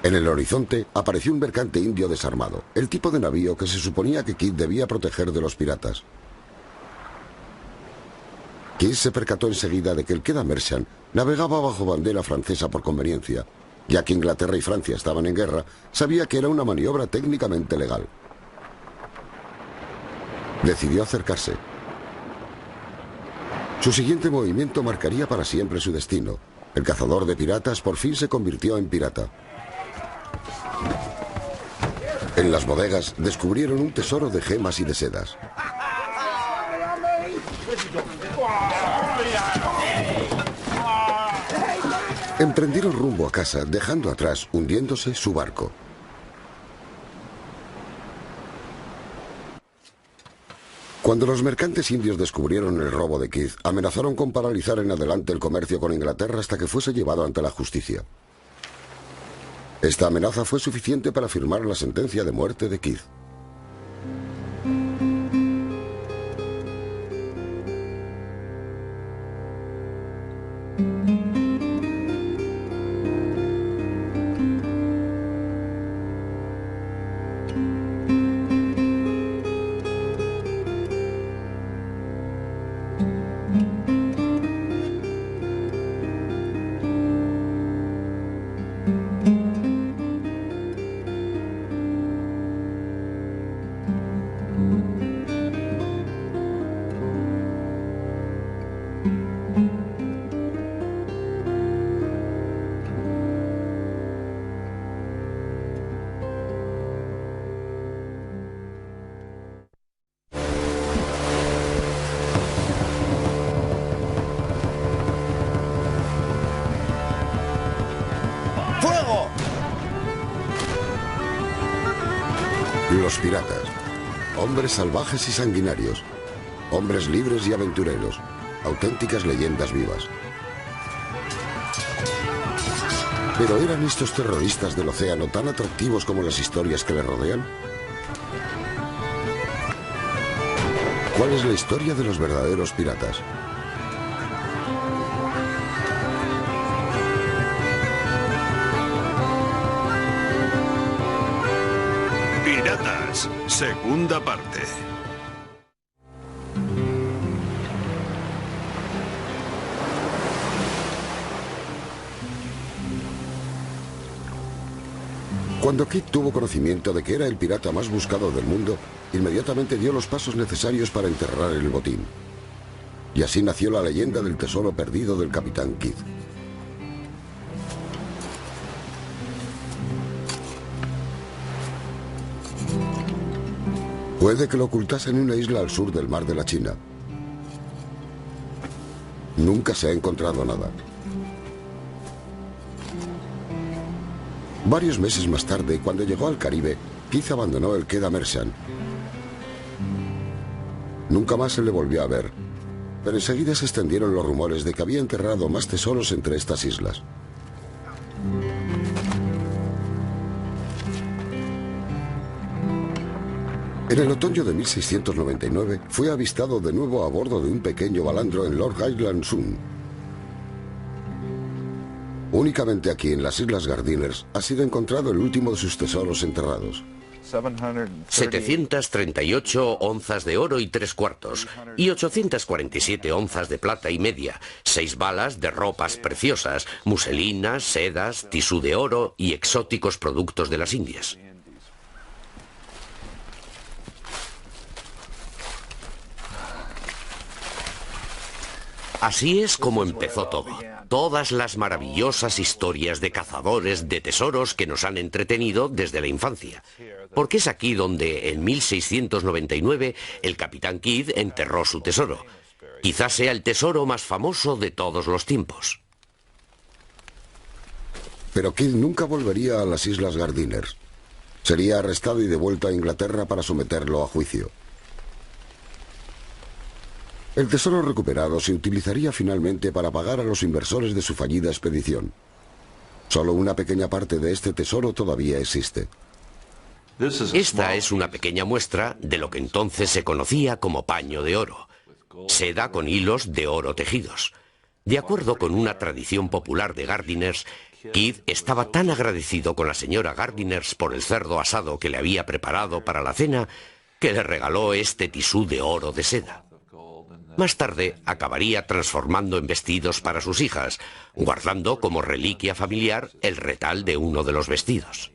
En el horizonte apareció un mercante indio desarmado, el tipo de navío que se suponía que Kidd debía proteger de los piratas. Kidd se percató enseguida de que el Queda Merchant navegaba bajo bandera francesa por conveniencia. Ya que Inglaterra y Francia estaban en guerra, sabía que era una maniobra técnicamente legal. Decidió acercarse. Su siguiente movimiento marcaría para siempre su destino. El cazador de piratas por fin se convirtió en pirata. En las bodegas descubrieron un tesoro de gemas y de sedas. Emprendieron rumbo a casa, dejando atrás, hundiéndose, su barco. Cuando los mercantes indios descubrieron el robo de Kidd, amenazaron con paralizar en adelante el comercio con Inglaterra hasta que fuese llevado ante la justicia. Esta amenaza fue suficiente para firmar la sentencia de muerte de Kidd. Los piratas, hombres salvajes y sanguinarios, hombres libres y aventureros, auténticas leyendas vivas. ¿Pero eran estos terroristas del océano tan atractivos como las historias que les rodean? ¿Cuál es la historia de los verdaderos piratas? Piratas, segunda parte. Cuando Kidd tuvo conocimiento de que era el pirata más buscado del mundo, inmediatamente dio los pasos necesarios para enterrar el botín. Y así nació la leyenda del tesoro perdido del capitán Kidd. Puede que lo ocultase en una isla al sur del mar de la China. Nunca se ha encontrado nada. Varios meses más tarde, cuando llegó al Caribe, Kidd abandonó el Queda Merchant. Nunca más se le volvió a ver, pero enseguida se extendieron los rumores de que había enterrado más tesoros entre estas islas. En el otoño de 1699 fue avistado de nuevo a bordo de un pequeño balandro en Lord Island Sound. Únicamente aquí, en las Islas Gardiners, ha sido encontrado el último de sus tesoros enterrados. 738 onzas de oro y 3/4 y 847 onzas de plata y media, 6 balas de ropas preciosas, muselinas, sedas, tisú de oro y exóticos productos de las Indias. Así es como empezó todo. Todas las maravillosas historias de cazadores de tesoros que nos han entretenido desde la infancia. Porque es aquí donde, en 1699, el capitán Kidd enterró su tesoro. Quizás sea el tesoro más famoso de todos los tiempos. Pero Kidd nunca volvería a las Islas Gardiners. Sería arrestado y devuelto a Inglaterra para someterlo a juicio. El tesoro recuperado se utilizaría finalmente para pagar a los inversores de su fallida expedición. Solo una pequeña parte de este tesoro todavía existe. Esta es una pequeña muestra de lo que entonces se conocía como paño de oro, seda con hilos de oro tejidos. De acuerdo con una tradición popular de Gardiners, Kidd estaba tan agradecido con la señora Gardiners por el cerdo asado que le había preparado para la cena, que le regaló este tisú de oro de seda. Más tarde acabaría transformando en vestidos para sus hijas, guardando como reliquia familiar el retal de uno de los vestidos.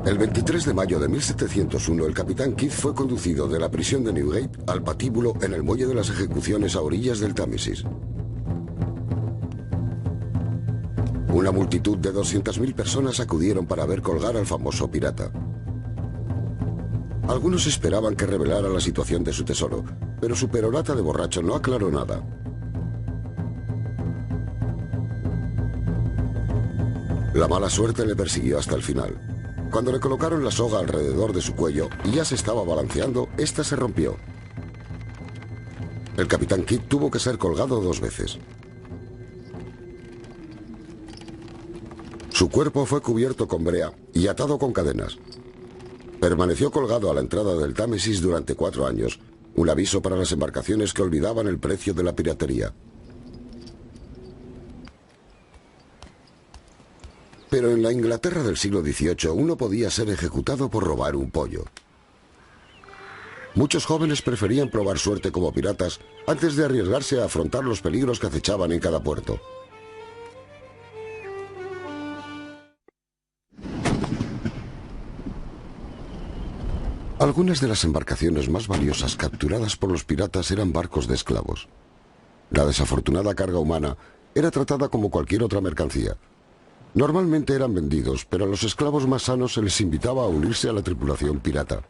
El 23 de mayo de 1701, el capitán Kidd fue conducido de la prisión de Newgate al patíbulo en el muelle de las ejecuciones a orillas del Támesis. Una multitud de 200.000 personas acudieron para ver colgar al famoso pirata. Algunos esperaban que revelara la situación de su tesoro, pero su perorata de borracho no aclaró nada. La mala suerte le persiguió hasta el final. Cuando le colocaron la soga alrededor de su cuello y ya se estaba balanceando, esta se rompió. El capitán Kidd tuvo que ser colgado 2 veces. Su cuerpo fue cubierto con brea y atado con cadenas. Permaneció colgado a la entrada del Támesis durante 4 años, un aviso para las embarcaciones que olvidaban el precio de la piratería. Pero en la Inglaterra del siglo XVIII uno podía ser ejecutado por robar un pollo. Muchos jóvenes preferían probar suerte como piratas antes de arriesgarse a afrontar los peligros que acechaban en cada puerto. Algunas de las embarcaciones más valiosas capturadas por los piratas eran barcos de esclavos. La desafortunada carga humana era tratada como cualquier otra mercancía. Normalmente eran vendidos, pero a los esclavos más sanos se les invitaba a unirse a la tripulación pirata.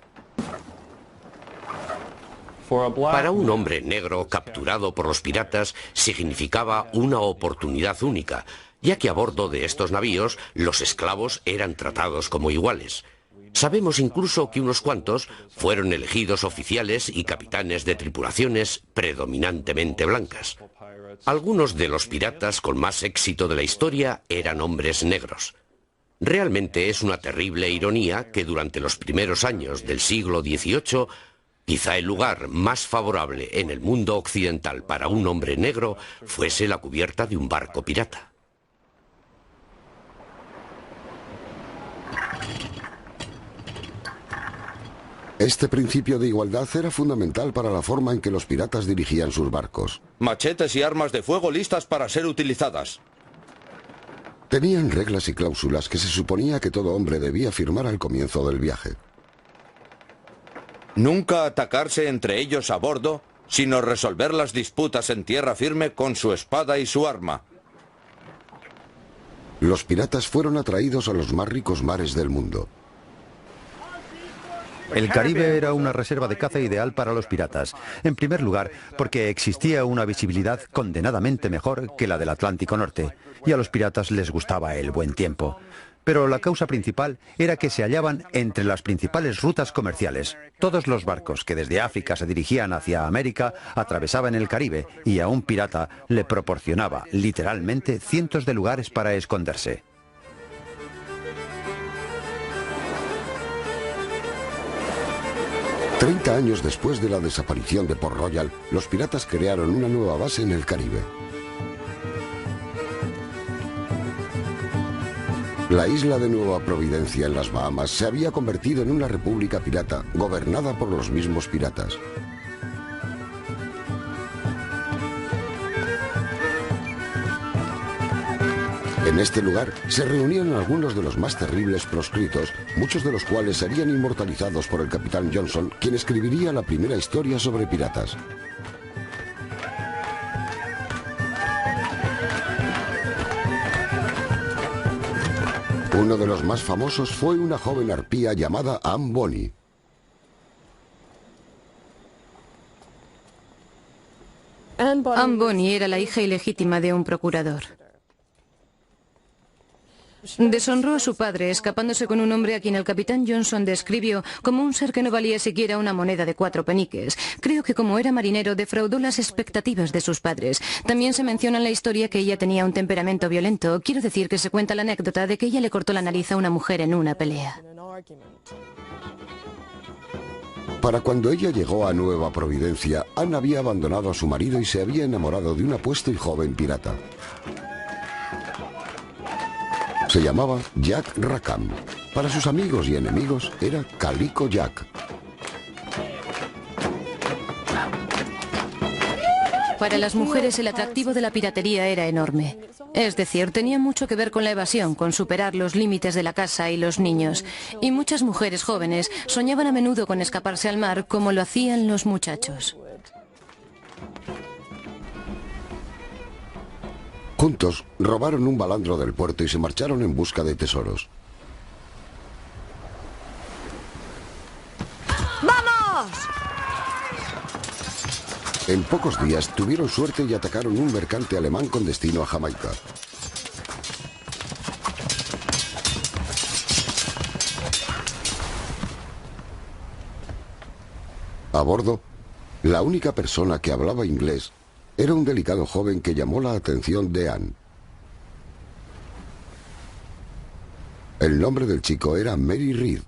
Para un hombre negro capturado por los piratas significaba una oportunidad única, ya que a bordo de estos navíos los esclavos eran tratados como iguales. Sabemos incluso que unos cuantos fueron elegidos oficiales y capitanes de tripulaciones predominantemente blancas. Algunos de los piratas con más éxito de la historia eran hombres negros. Realmente es una terrible ironía que durante los primeros años del siglo XVIII, quizá el lugar más favorable en el mundo occidental para un hombre negro fuese la cubierta de un barco pirata. Este principio de igualdad era fundamental para la forma en que los piratas dirigían sus barcos. Machetes y armas de fuego listas para ser utilizadas. Tenían reglas y cláusulas que se suponía que todo hombre debía firmar al comienzo del viaje. Nunca atacarse entre ellos a bordo, sino resolver las disputas en tierra firme con su espada y su arma. Los piratas fueron atraídos a los más ricos mares del mundo. El Caribe era una reserva de caza ideal para los piratas. En primer lugar, porque existía una visibilidad condenadamente mejor que la del Atlántico Norte, y a los piratas les gustaba el buen tiempo. Pero la causa principal era que se hallaban entre las principales rutas comerciales. Todos los barcos que desde África se dirigían hacia América atravesaban el Caribe, y a un pirata le proporcionaba literalmente cientos de lugares para esconderse. Treinta años después de la desaparición de Port Royal, los piratas crearon una nueva base en el Caribe. La isla de Nueva Providencia en las Bahamas se había convertido en una república pirata, gobernada por los mismos piratas. En este lugar se reunían algunos de los más terribles proscritos, muchos de los cuales serían inmortalizados por el capitán Johnson, quien escribiría la primera historia sobre piratas. Uno de los más famosos fue una joven arpía llamada Anne Bonny. Anne Bonny era la hija ilegítima de un procurador. Deshonró a su padre escapándose con un hombre a quien el capitán Johnson describió como un ser que no valía siquiera una moneda de 4 peniques. Creo que como era marinero defraudó las expectativas de sus padres. También se menciona en la historia que ella tenía un temperamento violento. Quiero decir que se cuenta la anécdota de que ella le cortó la nariz a una mujer en una pelea. Para cuando ella llegó a Nueva Providencia, Anne había abandonado a su marido y se había enamorado de un apuesto y joven pirata. Se llamaba Jack Rackham. Para sus amigos y enemigos era Calico Jack. Para las mujeres el atractivo de la piratería era enorme. Es decir, tenía mucho que ver con la evasión, con superar los límites de la casa y los niños. Y muchas mujeres jóvenes soñaban a menudo con escaparse al mar como lo hacían los muchachos. Juntos robaron un balandro del puerto y se marcharon en busca de tesoros. ¡Vamos! En pocos días tuvieron suerte y atacaron un mercante alemán con destino a Jamaica. A bordo, la única persona que hablaba inglés era un delicado joven que llamó la atención de Anne. El nombre del chico era Mary Read.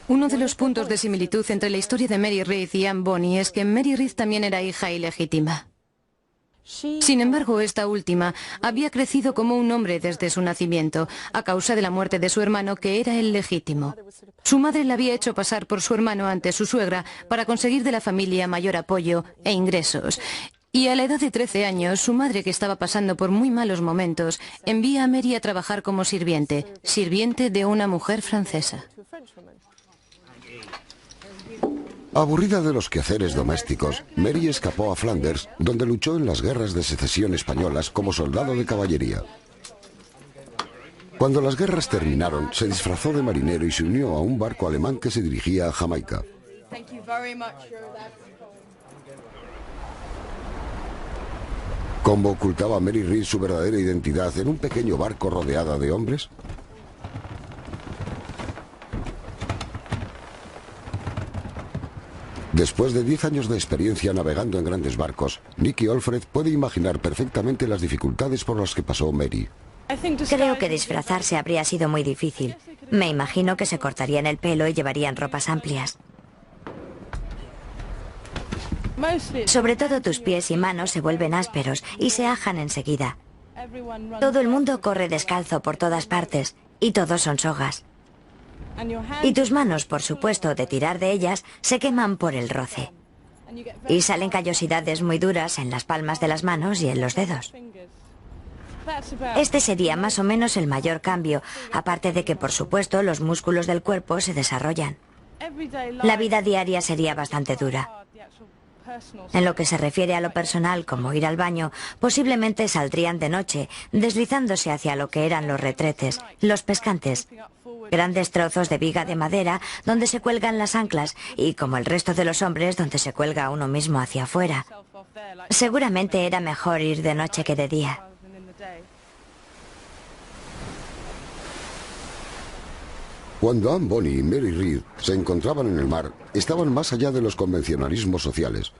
Uno de los puntos de similitud entre la historia de Mary Read y Anne Bonny es que Mary Read también era hija ilegítima. Sin embargo, esta última había crecido como un hombre desde su nacimiento, a causa de la muerte de su hermano, que era el legítimo. Su madre la había hecho pasar por su hermano ante su suegra para conseguir de la familia mayor apoyo e ingresos. Y a la edad de 13 años, su madre, que estaba pasando por muy malos momentos, envía a Mary a trabajar como sirviente de una mujer francesa. Aburrida de los quehaceres domésticos, Mary escapó a Flanders, donde luchó en las guerras de secesión españolas como soldado de caballería. Cuando las guerras terminaron, se disfrazó de marinero y se unió a un barco alemán que se dirigía a Jamaica. ¿Cómo ocultaba Mary Read su verdadera identidad en un pequeño barco rodeada de hombres? Después de 10 años de experiencia navegando en grandes barcos, Nicky Alfred puede imaginar perfectamente las dificultades por las que pasó Mary. Creo que disfrazarse habría sido muy difícil. Me imagino que se cortarían el pelo y llevarían ropas amplias. Sobre todo tus pies y manos se vuelven ásperos y se ajan enseguida. Todo el mundo corre descalzo por todas partes y todos son sogas. Y tus manos, por supuesto, de tirar de ellas, se queman por el roce. Y salen callosidades muy duras en las palmas de las manos y en los dedos. Este sería más o menos el mayor cambio, aparte de que, por supuesto, los músculos del cuerpo se desarrollan. La vida diaria sería bastante dura. En lo que se refiere a lo personal, como ir al baño, posiblemente saldrían de noche, deslizándose hacia lo que eran los retretes, los pescantes, grandes trozos de viga de madera donde se cuelgan las anclas y, como el resto de los hombres, donde se cuelga uno mismo hacia afuera. Seguramente era mejor ir de noche que de día. Cuando Anne Bonny y Mary Read se encontraban en el mar, estaban más allá de los convencionalismos sociales.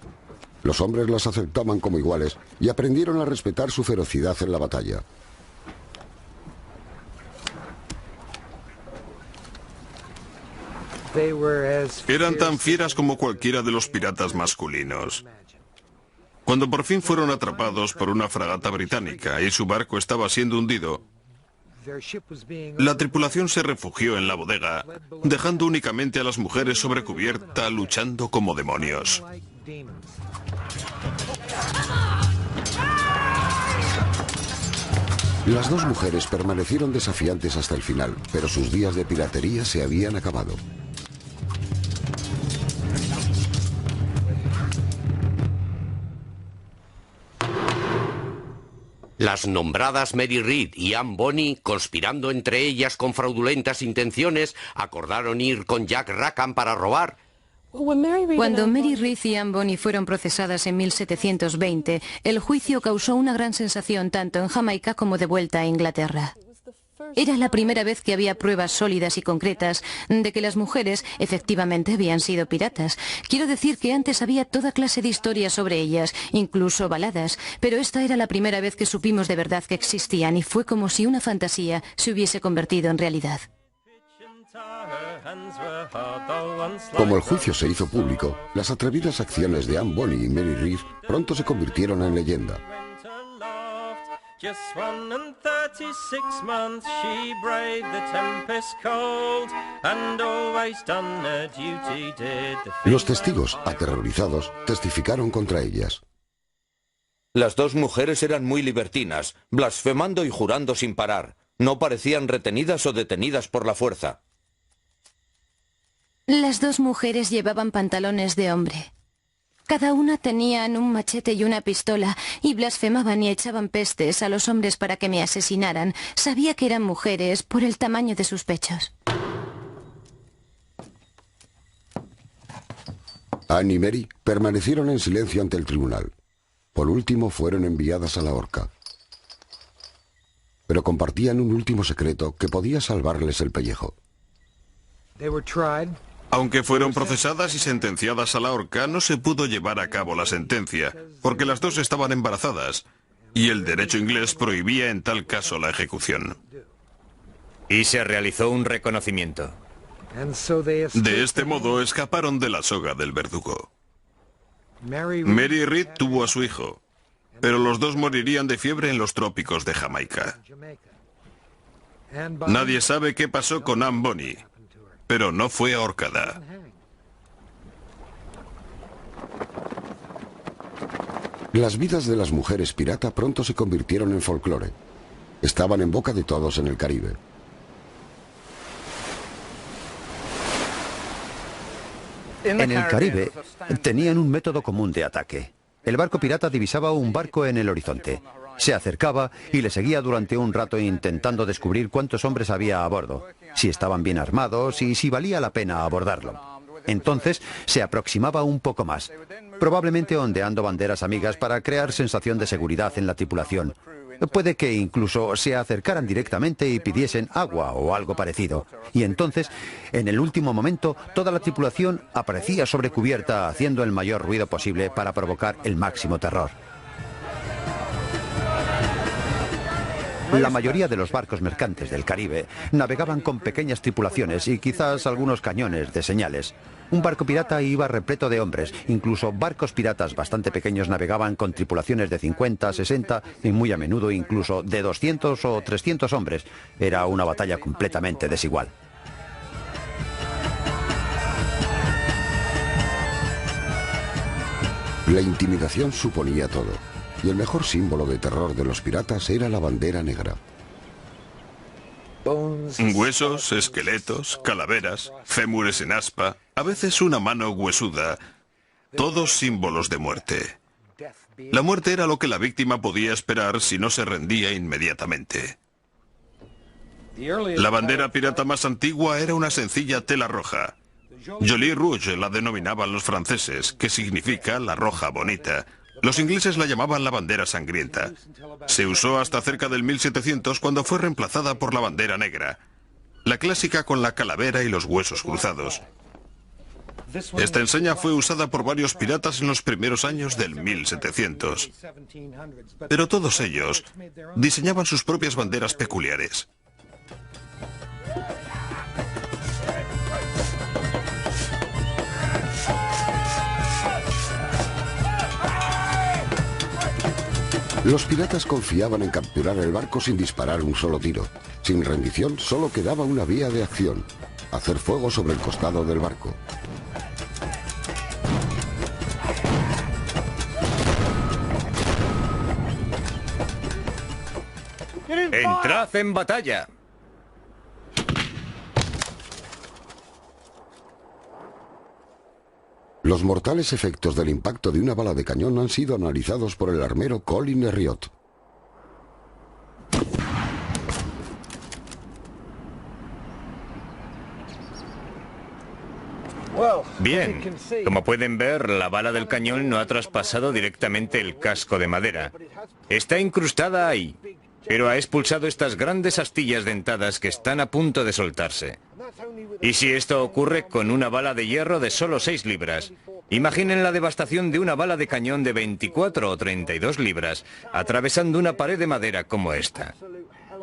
Los hombres las aceptaban como iguales y aprendieron a respetar su ferocidad en la batalla. Eran tan fieras como cualquiera de los piratas masculinos. Cuando por fin fueron atrapados por una fragata británica y su barco estaba siendo hundido, la tripulación se refugió en la bodega, dejando únicamente a las mujeres sobre cubierta luchando como demonios. Las dos mujeres permanecieron desafiantes hasta el final, pero sus días de piratería se habían acabado. Las nombradas Mary Read y Anne Bonny, conspirando entre ellas con fraudulentas intenciones, acordaron ir con Jack Rackham para robar, Cuando Mary Read y Anne Bonny fueron procesadas en 1720, el juicio causó una gran sensación tanto en Jamaica como de vuelta a Inglaterra. Era la primera vez que había pruebas sólidas y concretas de que las mujeres efectivamente habían sido piratas. Quiero decir que antes había toda clase de historias sobre ellas, incluso baladas, pero esta era la primera vez que supimos de verdad que existían y fue como si una fantasía se hubiese convertido en realidad. Como el juicio se hizo público, las atrevidas acciones de Anne Bonny y Mary Read pronto se convirtieron en leyenda. Los testigos, aterrorizados, testificaron contra ellas. Las dos mujeres eran muy libertinas, blasfemando y jurando sin parar. No parecían retenidas o detenidas por la fuerza. Las dos mujeres llevaban pantalones de hombre. Cada una tenían un machete y una pistola y blasfemaban y echaban pestes a los hombres para que me asesinaran. Sabía que eran mujeres por el tamaño de sus pechos. Anne y Mary permanecieron en silencio ante el tribunal. Por último fueron enviadas a la horca. Pero compartían un último secreto que podía salvarles el pellejo. Aunque fueron procesadas y sentenciadas a la horca, no se pudo llevar a cabo la sentencia, porque las dos estaban embarazadas, y el derecho inglés prohibía en tal caso la ejecución. Y se realizó un reconocimiento. De este modo escaparon de la soga del verdugo. Mary Read tuvo a su hijo, pero los dos morirían de fiebre en los trópicos de Jamaica. Nadie sabe qué pasó con Anne Bonny, pero no fue ahorcada. Las vidas de las mujeres pirata pronto se convirtieron en folclore. Estaban en boca de todos en el Caribe. En el Caribe tenían un método común de ataque. El barco pirata divisaba un barco en el horizonte. Se acercaba y le seguía durante un rato intentando descubrir cuántos hombres había a bordo, si estaban bien armados y si valía la pena abordarlo. Entonces se aproximaba un poco más, probablemente ondeando banderas amigas para crear sensación de seguridad en la tripulación. Puede que incluso se acercaran directamente y pidiesen agua o algo parecido. Y entonces, en el último momento, toda la tripulación aparecía sobre cubierta haciendo el mayor ruido posible para provocar el máximo terror. La mayoría de los barcos mercantes del Caribe navegaban con pequeñas tripulaciones y quizás algunos cañones de señales. Un barco pirata iba repleto de hombres, incluso barcos piratas bastante pequeños navegaban con tripulaciones de 50, 60 y muy a menudo incluso de 200 o 300 hombres. Era una batalla completamente desigual. La intimidación suponía todo. Y el mejor símbolo de terror de los piratas era la bandera negra. Huesos, esqueletos, calaveras, fémures en aspa, a veces una mano huesuda, todos símbolos de muerte. La muerte era lo que la víctima podía esperar si no se rendía inmediatamente. La bandera pirata más antigua era una sencilla tela roja. Jolie Rouge la denominaban los franceses, que significa la roja bonita. Los ingleses la llamaban la bandera sangrienta. Se usó hasta cerca del 1700 cuando fue reemplazada por la bandera negra, la clásica con la calavera y los huesos cruzados. Esta enseña fue usada por varios piratas en los primeros años del 1700. Pero todos ellos diseñaban sus propias banderas peculiares. Los piratas confiaban en capturar el barco sin disparar un solo tiro. Sin rendición solo quedaba una vía de acción: hacer fuego sobre el costado del barco. ¡Entrad en batalla! Los mortales efectos del impacto de una bala de cañón han sido analizados por el armero Colin Herriot. Bien, como pueden ver, la bala del cañón no ha traspasado directamente el casco de madera. Está incrustada ahí, pero ha expulsado estas grandes astillas dentadas que están a punto de soltarse. Y si esto ocurre con una bala de hierro de solo 6 libras, imaginen la devastación de una bala de cañón de 24 o 32 libras, atravesando una pared de madera como esta.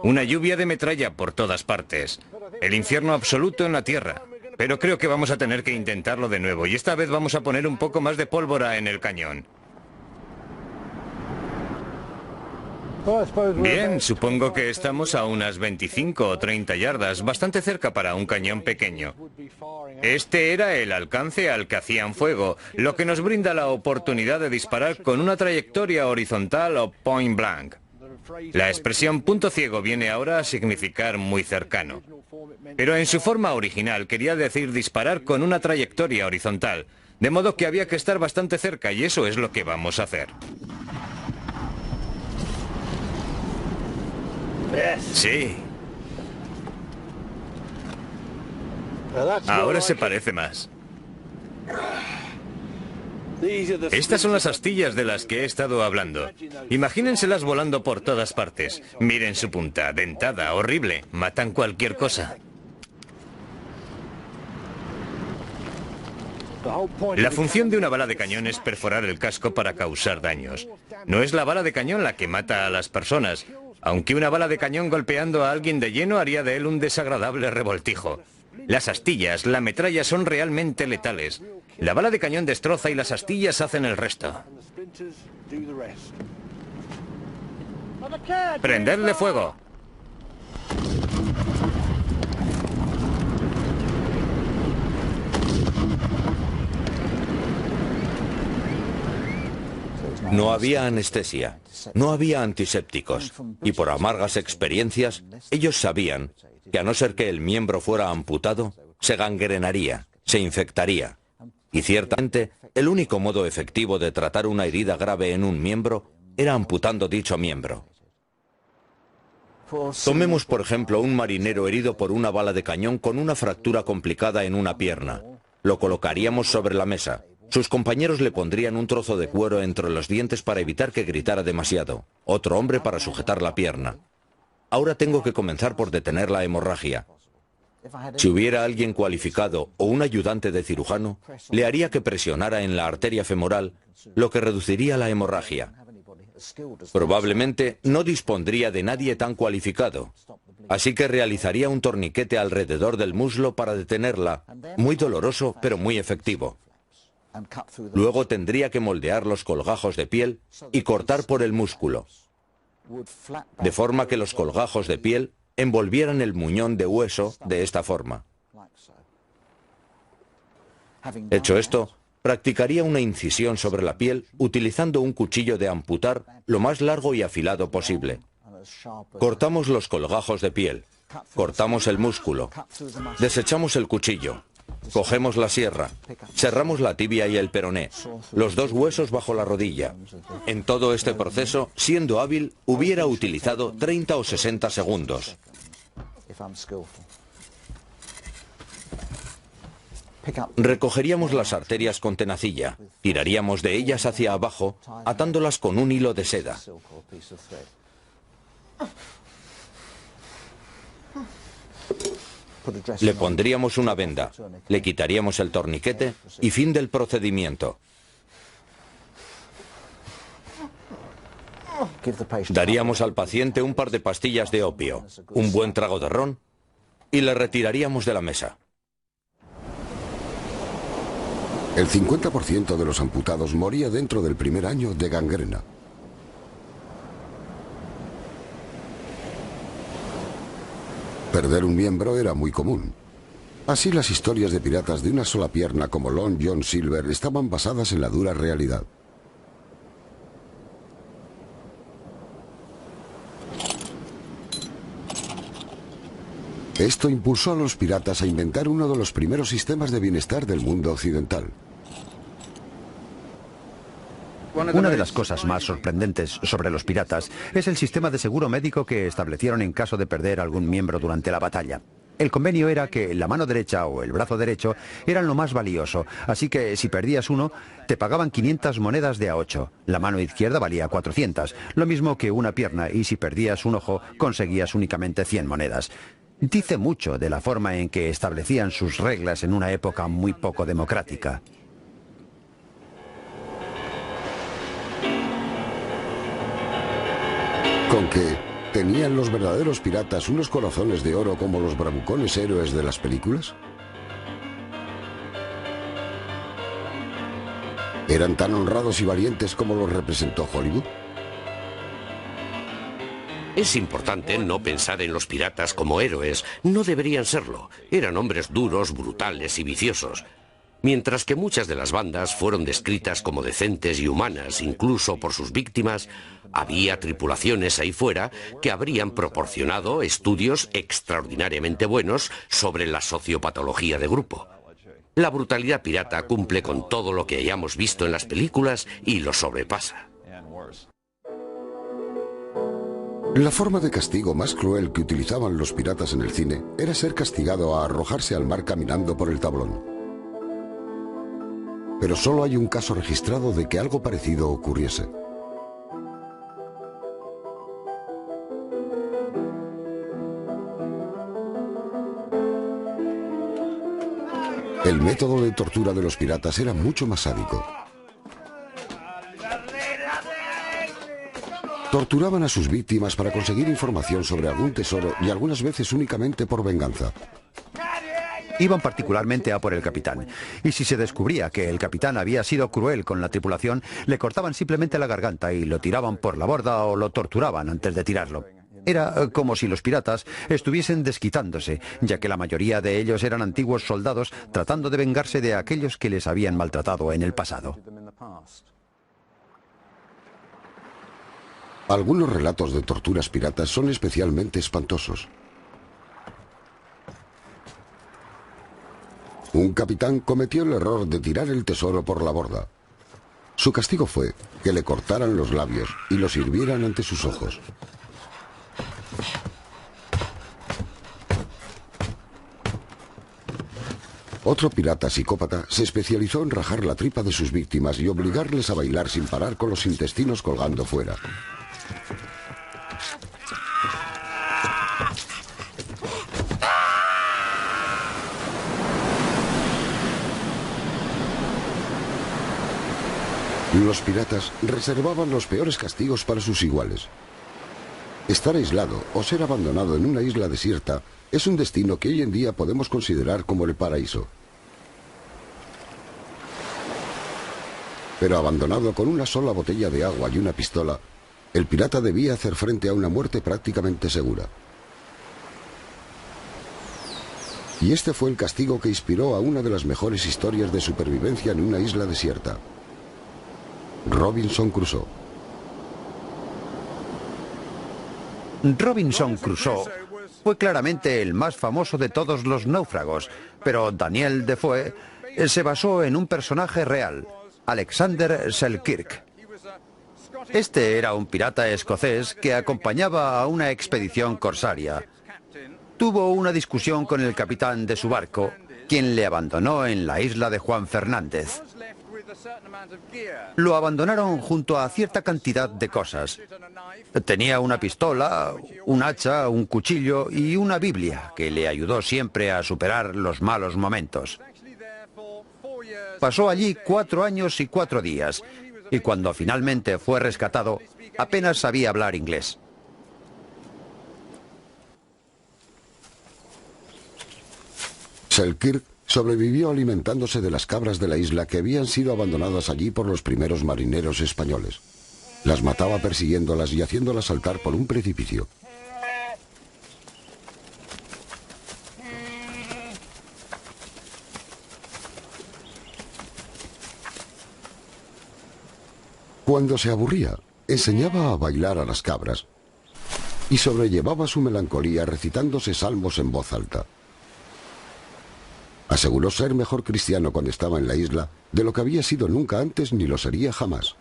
Una lluvia de metralla por todas partes. El infierno absoluto en la tierra. Pero creo que vamos a tener que intentarlo de nuevo, y esta vez vamos a poner un poco más de pólvora en el cañón. Bien, supongo que estamos a unas 25 o 30 yardas, bastante cerca para un cañón pequeño. Este era el alcance al que hacían fuego, lo que nos brinda la oportunidad de disparar con una trayectoria horizontal o point blank. La expresión punto ciego viene ahora a significar muy cercano. Pero en su forma original quería decir disparar con una trayectoria horizontal, de modo que había que estar bastante cerca, y eso es lo que vamos a hacer. Sí. Ahora se parece más. Estas son las astillas de las que he estado hablando. Imagínenselas volando por todas partes. Miren su punta, dentada, horrible. Matan cualquier cosa. La función de una bala de cañón es perforar el casco para causar daños. No es la bala de cañón la que mata a las personas, aunque una bala de cañón golpeando a alguien de lleno haría de él un desagradable revoltijo. Las astillas, la metralla son realmente letales. La bala de cañón destroza y las astillas hacen el resto. ¡Prendedle fuego! No había anestesia, no había antisépticos, y por amargas experiencias, ellos sabían que a no ser que el miembro fuera amputado, se gangrenaría, se infectaría. Y ciertamente, el único modo efectivo de tratar una herida grave en un miembro era amputando dicho miembro. Tomemos, por ejemplo, un marinero herido por una bala de cañón con una fractura complicada en una pierna. Lo colocaríamos sobre la mesa. Sus compañeros le pondrían un trozo de cuero entre los dientes para evitar que gritara demasiado. Otro hombre para sujetar la pierna. Ahora tengo que comenzar por detener la hemorragia. Si hubiera alguien cualificado o un ayudante de cirujano, le haría que presionara en la arteria femoral, lo que reduciría la hemorragia. Probablemente no dispondría de nadie tan cualificado, así que realizaría un torniquete alrededor del muslo para detenerla, muy doloroso pero muy efectivo. Luego tendría que moldear los colgajos de piel y cortar por el músculo, de forma que los colgajos de piel envolvieran el muñón de hueso de esta forma. Hecho esto, practicaría una incisión sobre la piel utilizando un cuchillo de amputar lo más largo y afilado posible. Cortamos los colgajos de piel, cortamos el músculo, desechamos el cuchillo, cogemos la sierra, cerramos la tibia y el peroné, los dos huesos bajo la rodilla. En todo este proceso, siendo hábil, hubiera utilizado 30 o 60 segundos. Recogeríamos las arterias con tenacilla, tiraríamos de ellas hacia abajo, atándolas con un hilo de seda. Le pondríamos una venda, le quitaríamos el torniquete y fin del procedimiento. Daríamos al paciente un par de pastillas de opio, un buen trago de ron y le retiraríamos de la mesa. El 50% de los amputados moría dentro del primer año de gangrena. Perder un miembro era muy común. Así las historias de piratas de una sola pierna como Long John Silver estaban basadas en la dura realidad. Esto impulsó a los piratas a inventar uno de los primeros sistemas de bienestar del mundo occidental. Una de las cosas más sorprendentes sobre los piratas es el sistema de seguro médico que establecieron en caso de perder algún miembro durante la batalla. El convenio era que la mano derecha o el brazo derecho eran lo más valioso, así que si perdías uno, te pagaban 500 monedas de a 8. La mano izquierda valía 400, lo mismo que una pierna, y si perdías un ojo, conseguías únicamente 100 monedas. Dice mucho de la forma en que establecían sus reglas en una época muy poco democrática. Con que ¿tenían los verdaderos piratas unos corazones de oro como los bravucones héroes de las películas? ¿Eran tan honrados y valientes como los representó Hollywood? Es importante no pensar en los piratas como héroes. No deberían serlo. Eran hombres duros, brutales y viciosos. Mientras que muchas de las bandas fueron descritas como decentes y humanas, incluso por sus víctimas, había tripulaciones ahí fuera que habrían proporcionado estudios extraordinariamente buenos sobre la sociopatología de grupo. La brutalidad pirata cumple con todo lo que hayamos visto en las películas y lo sobrepasa. La forma de castigo más cruel que utilizaban los piratas en el cine era ser castigado a arrojarse al mar caminando por el tablón. Pero solo hay un caso registrado de que algo parecido ocurriese. El método de tortura de los piratas era mucho más sádico. Torturaban a sus víctimas para conseguir información sobre algún tesoro y algunas veces únicamente por venganza. Iban particularmente a por el capitán, y si se descubría que el capitán había sido cruel con la tripulación, le cortaban simplemente la garganta y lo tiraban por la borda o lo torturaban antes de tirarlo. Era como si los piratas estuviesen desquitándose, ya que la mayoría de ellos eran antiguos soldados tratando de vengarse de aquellos que les habían maltratado en el pasado. Algunos relatos de torturas piratas son especialmente espantosos. Un capitán cometió el error de tirar el tesoro por la borda. Su castigo fue que le cortaran los labios y los hirvieran ante sus ojos. Otro pirata psicópata se especializó en rajar la tripa de sus víctimas y obligarles a bailar sin parar con los intestinos colgando fuera. Los piratas reservaban los peores castigos para sus iguales. Estar aislado o ser abandonado en una isla desierta es un destino que hoy en día podemos considerar como el paraíso. Pero abandonado con una sola botella de agua y una pistola, el pirata debía hacer frente a una muerte prácticamente segura. Y este fue el castigo que inspiró a una de las mejores historias de supervivencia en una isla desierta: Robinson Crusoe. Robinson Crusoe fue claramente el más famoso de todos los náufragos, pero Daniel Defoe se basó en un personaje real, Alexander Selkirk. Este era un pirata escocés que acompañaba a una expedición corsaria. Tuvo una discusión con el capitán de su barco, quien le abandonó en la isla de Juan Fernández. Lo abandonaron junto a cierta cantidad de cosas. Tenía una pistola, un hacha, un cuchillo y una Biblia que le ayudó siempre a superar los malos momentos. Pasó allí 4 años y 4 días, y cuando finalmente fue rescatado, apenas sabía hablar inglés. Selkirk sobrevivió alimentándose de las cabras de la isla que habían sido abandonadas allí por los primeros marineros españoles. Las mataba persiguiéndolas y haciéndolas saltar por un precipicio. Cuando se aburría, enseñaba a bailar a las cabras y sobrellevaba su melancolía recitándose salmos en voz alta. Aseguró ser mejor cristiano cuando estaba en la isla de lo que había sido nunca antes ni lo sería jamás.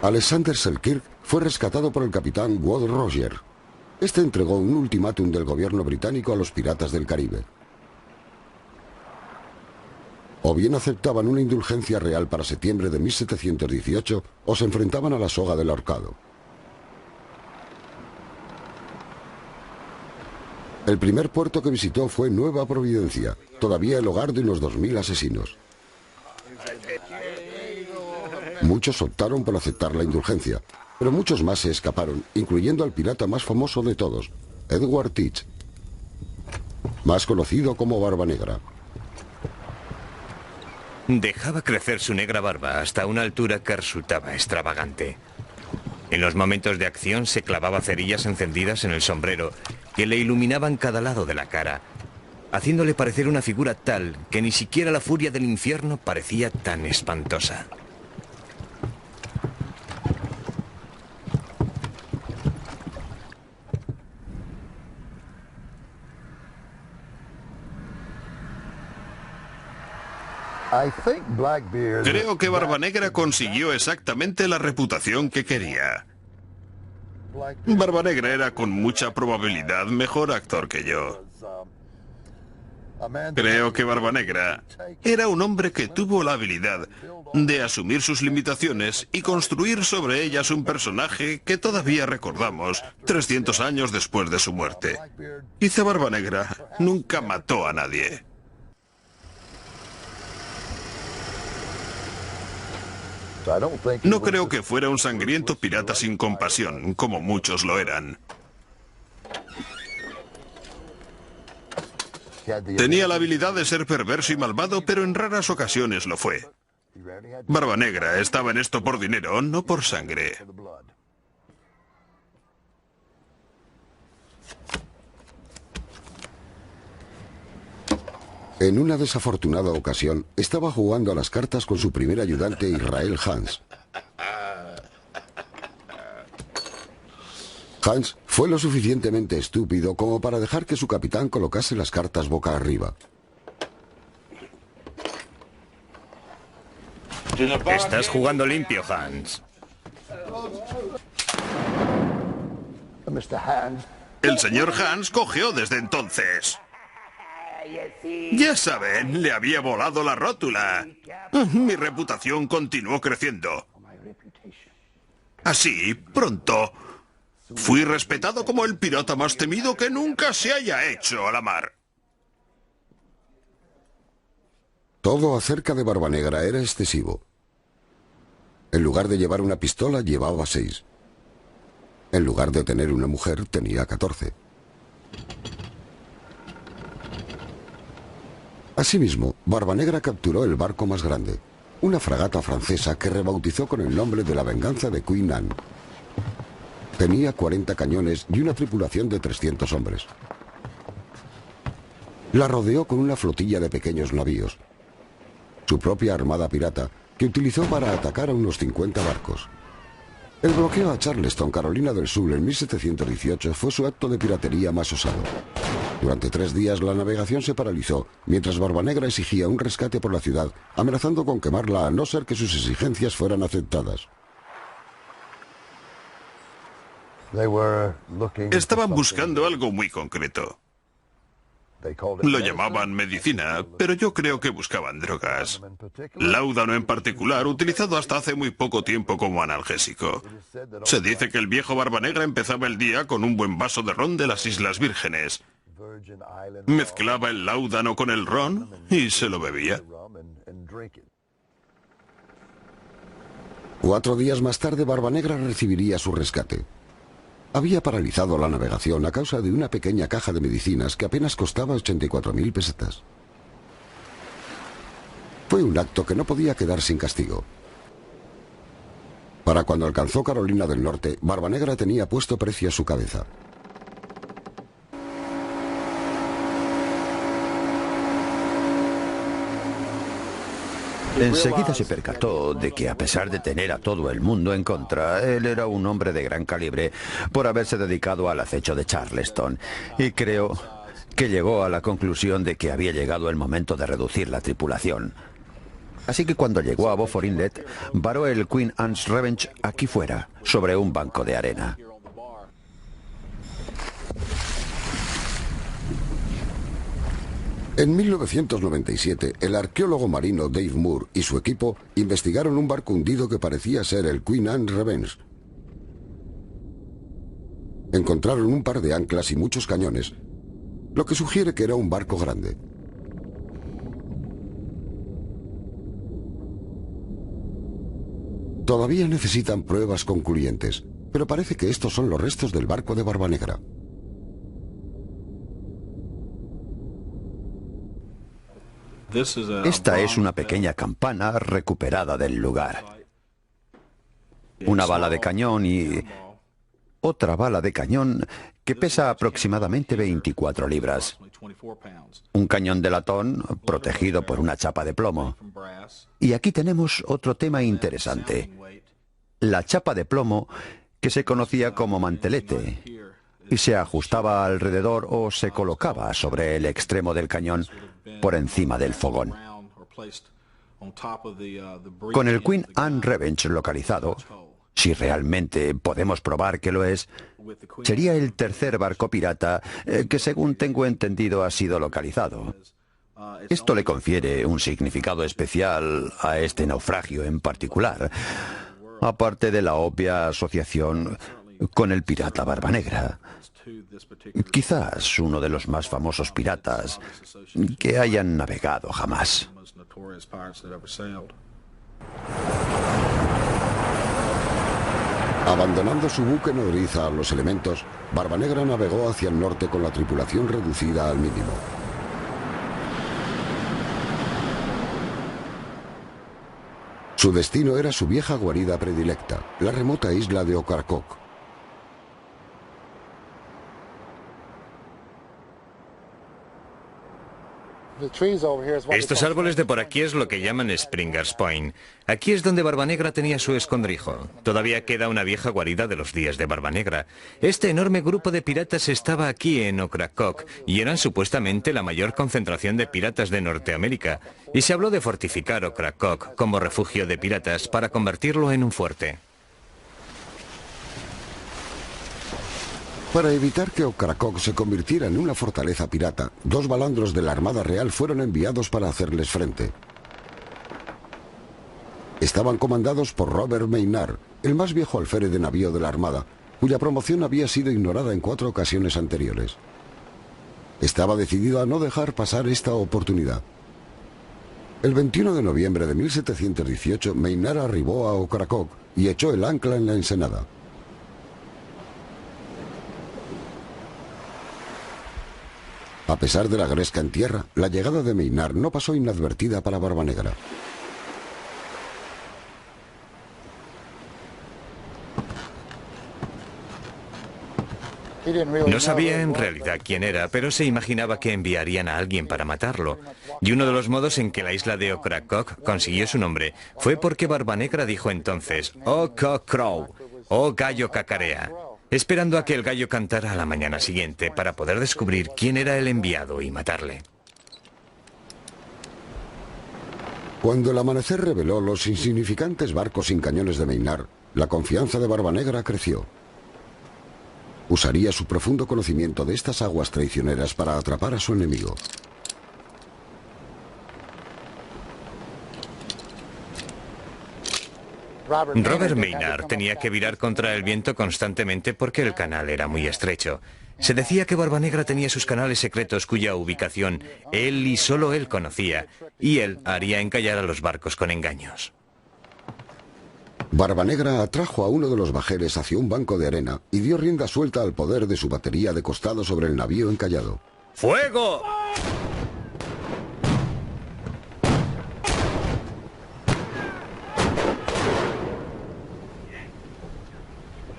Alexander Selkirk fue rescatado por el capitán Ward Roger. Este entregó un ultimátum del gobierno británico a los piratas del Caribe. O bien aceptaban una indulgencia real para septiembre de 1718 o se enfrentaban a la soga del ahorcado. El primer puerto que visitó fue Nueva Providencia, todavía el hogar de unos 2000 asesinos. Muchos optaron por aceptar la indulgencia, pero muchos más se escaparon, incluyendo al pirata más famoso de todos, Edward Teach, más conocido como Barba Negra. Dejaba crecer su negra barba hasta una altura que resultaba extravagante. En los momentos de acción se clavaba cerillas encendidas en el sombrero que le iluminaban cada lado de la cara, haciéndole parecer una figura tal que ni siquiera la furia del infierno parecía tan espantosa. Creo que Barba Negra consiguió exactamente la reputación que quería. Barba Negra era con mucha probabilidad mejor actor que yo. Creo que Barba Negra era un hombre que tuvo la habilidad de asumir sus limitaciones y construir sobre ellas un personaje que todavía recordamos 300 años después de su muerte. Quizá Barba Negra nunca mató a nadie. No creo que fuera un sangriento pirata sin compasión, como muchos lo eran. Tenía la habilidad de ser perverso y malvado, pero en raras ocasiones lo fue. Barba Negra estaba en esto por dinero, no por sangre. En una desafortunada ocasión, estaba jugando a las cartas con su primer ayudante, Israel Hans. Hans fue lo suficientemente estúpido como para dejar que su capitán colocase las cartas boca arriba. Estás jugando limpio, Hans. El señor Hans cojeó desde entonces. Ya saben, le había volado la rótula. Mi reputación continuó creciendo. Así, pronto, fui respetado como el pirata más temido que nunca se haya hecho a la mar. Todo acerca de Barba Negra era excesivo. En lugar de llevar una pistola, llevaba 6. En lugar de tener una mujer, tenía 14. Asimismo, Barba Negra capturó el barco más grande, una fragata francesa que rebautizó con el nombre de la venganza de Queen Anne. Tenía 40 cañones y una tripulación de 300 hombres. La rodeó con una flotilla de pequeños navíos, su propia armada pirata, que utilizó para atacar a unos 50 barcos. El bloqueo a Charleston, Carolina del Sur, en 1718 fue su acto de piratería más osado. Durante 3 días la navegación se paralizó, mientras Barba Negra exigía un rescate por la ciudad, amenazando con quemarla a no ser que sus exigencias fueran aceptadas. Estaban buscando algo muy concreto. Lo llamaban medicina, pero yo creo que buscaban drogas. Láudano en particular, utilizado hasta hace muy poco tiempo como analgésico. Se dice que el viejo Barba Negra empezaba el día con un buen vaso de ron de las Islas Vírgenes. Mezclaba el láudano con el ron y se lo bebía. 4 días más tarde, Barba Negra recibiría su rescate. Había paralizado la navegación a causa de una pequeña caja de medicinas que apenas costaba 84.000 pesetas. Fue un acto que no podía quedar sin castigo. Para cuando alcanzó Carolina del Norte, Barba Negra tenía puesto precio a su cabeza. Enseguida se percató de que, a pesar de tener a todo el mundo en contra, él era un hombre de gran calibre por haberse dedicado al acecho de Charleston. Y creo que llegó a la conclusión de que había llegado el momento de reducir la tripulación. Así que cuando llegó a Beaufort Inlet, varó el Queen Anne's Revenge aquí fuera, sobre un banco de arena. En 1997, el arqueólogo marino Dave Moore y su equipo investigaron un barco hundido que parecía ser el Queen Anne's Revenge. Encontraron un par de anclas y muchos cañones, lo que sugiere que era un barco grande. Todavía necesitan pruebas concluyentes, pero parece que estos son los restos del barco de Barbanegra. Esta es una pequeña campana recuperada del lugar. Una bala de cañón y otra bala de cañón que pesa aproximadamente 24 libras. Un cañón de latón protegido por una chapa de plomo. Y aquí tenemos otro tema interesante. La chapa de plomo, que se conocía como mantelete, y se ajustaba alrededor o se colocaba sobre el extremo del cañón por encima del fogón. Con el Queen Anne Revenge localizado, si realmente podemos probar que lo es, sería el tercer barco pirata que, según tengo entendido, ha sido localizado. Esto le confiere un significado especial a este naufragio en particular, aparte de la obvia asociación con el pirata Barbanegra. Quizás uno de los más famosos piratas que hayan navegado jamás. Abandonando su buque nodriza a los elementos, Barbanegra navegó hacia el norte con la tripulación reducida al mínimo. Su destino era su vieja guarida predilecta, la remota isla de Ocracoke. Estos árboles de por aquí es lo que llaman Springer's Point. Aquí es donde Barbanegra tenía su escondrijo. Todavía queda una vieja guarida de los días de Barbanegra. Este enorme grupo de piratas estaba aquí en Ocracoke y eran supuestamente la mayor concentración de piratas de Norteamérica. Y se habló de fortificar Ocracoke como refugio de piratas para convertirlo en un fuerte. Para evitar que Ocracoke se convirtiera en una fortaleza pirata, 2 balandros de la Armada Real fueron enviados para hacerles frente. Estaban comandados por Robert Maynard, el más viejo alférez de navío de la Armada, cuya promoción había sido ignorada en 4 ocasiones anteriores. Estaba decidido a no dejar pasar esta oportunidad. El 21 de noviembre de 1718, Maynard arribó a Ocracoke y echó el ancla en la ensenada. A pesar de la gresca en tierra, la llegada de Maynard no pasó inadvertida para Barbanegra. No sabía en realidad quién era, pero se imaginaba que enviarían a alguien para matarlo. Y uno de los modos en que la isla de Ocracoke consiguió su nombre fue porque Barbanegra dijo entonces, "Oh cock crow", "Oh gallo cacarea", esperando a que el gallo cantara a la mañana siguiente para poder descubrir quién era el enviado y matarle. Cuando el amanecer reveló los insignificantes barcos sin cañones de Maynard, la confianza de Barbanegra creció. Usaría su profundo conocimiento de estas aguas traicioneras para atrapar a su enemigo. Robert Maynard tenía que virar contra el viento constantemente porque el canal era muy estrecho. Se decía que Barbanegra tenía sus canales secretos cuya ubicación él y solo él conocía, y él haría encallar a los barcos con engaños. Barbanegra atrajo a uno de los bajeles hacia un banco de arena y dio rienda suelta al poder de su batería de costado sobre el navío encallado. ¡Fuego!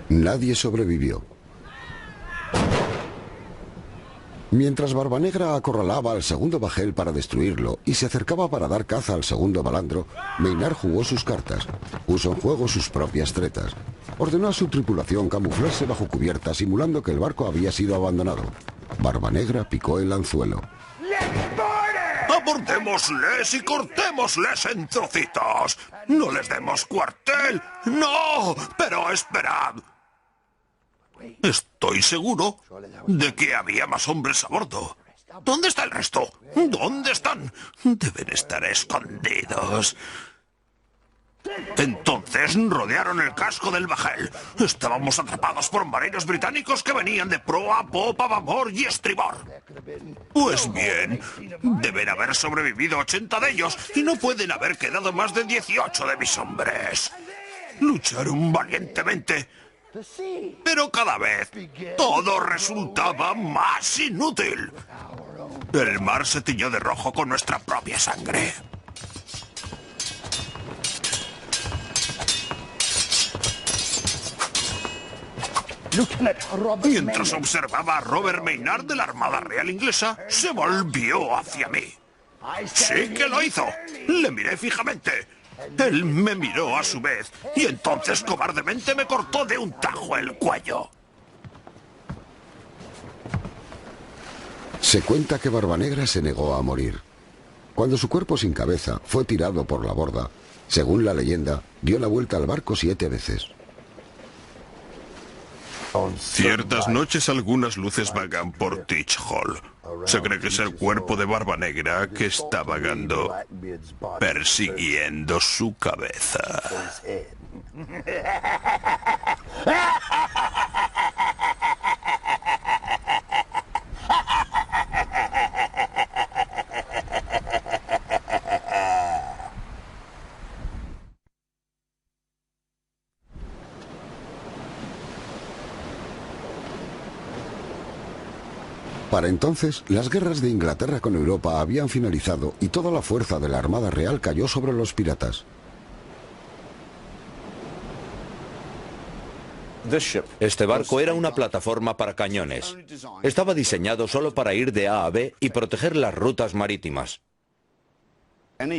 Nadie sobrevivió. Mientras Barbanegra acorralaba al segundo bajel para destruirlo y se acercaba para dar caza al segundo balandro, Maynard jugó sus cartas, puso en juego sus propias tretas. Ordenó a su tripulación camuflarse bajo cubierta simulando que el barco había sido abandonado. Barbanegra picó el anzuelo. ¡A Abordémosles y cortémosles en trocitos. No les demos cuartel. ¡No! Pero esperad. Estoy seguro de que había más hombres a bordo. ¿Dónde está el resto? ¿Dónde están? Deben estar escondidos. Entonces rodearon el casco del bajel. Estábamos atrapados por marinos británicos que venían de proa, popa, babor y estribor. Pues bien, deben haber sobrevivido 80 de ellos y no pueden haber quedado más de 18 de mis hombres. Lucharon valientemente, pero cada vez todo resultaba más inútil. El mar se tiñó de rojo con nuestra propia sangre. Mientras observaba a Robert Maynard de la Armada Real Inglesa, se volvió hacia mí. ¡Sí que lo hizo! Le miré fijamente. Él me miró a su vez y entonces cobardemente me cortó de un tajo el cuello. Se cuenta que Barbanegra se negó a morir. Cuando su cuerpo sin cabeza fue tirado por la borda, según la leyenda, dio la vuelta al barco 7 veces. Ciertas noches algunas luces vagan por Teach Hall. Se cree que es el cuerpo de Barbanegra que está vagando, persiguiendo su cabeza. Para entonces, las guerras de Inglaterra con Europa habían finalizado y toda la fuerza de la Armada Real cayó sobre los piratas. Este barco era una plataforma para cañones. Estaba diseñado solo para ir de A a B y proteger las rutas marítimas.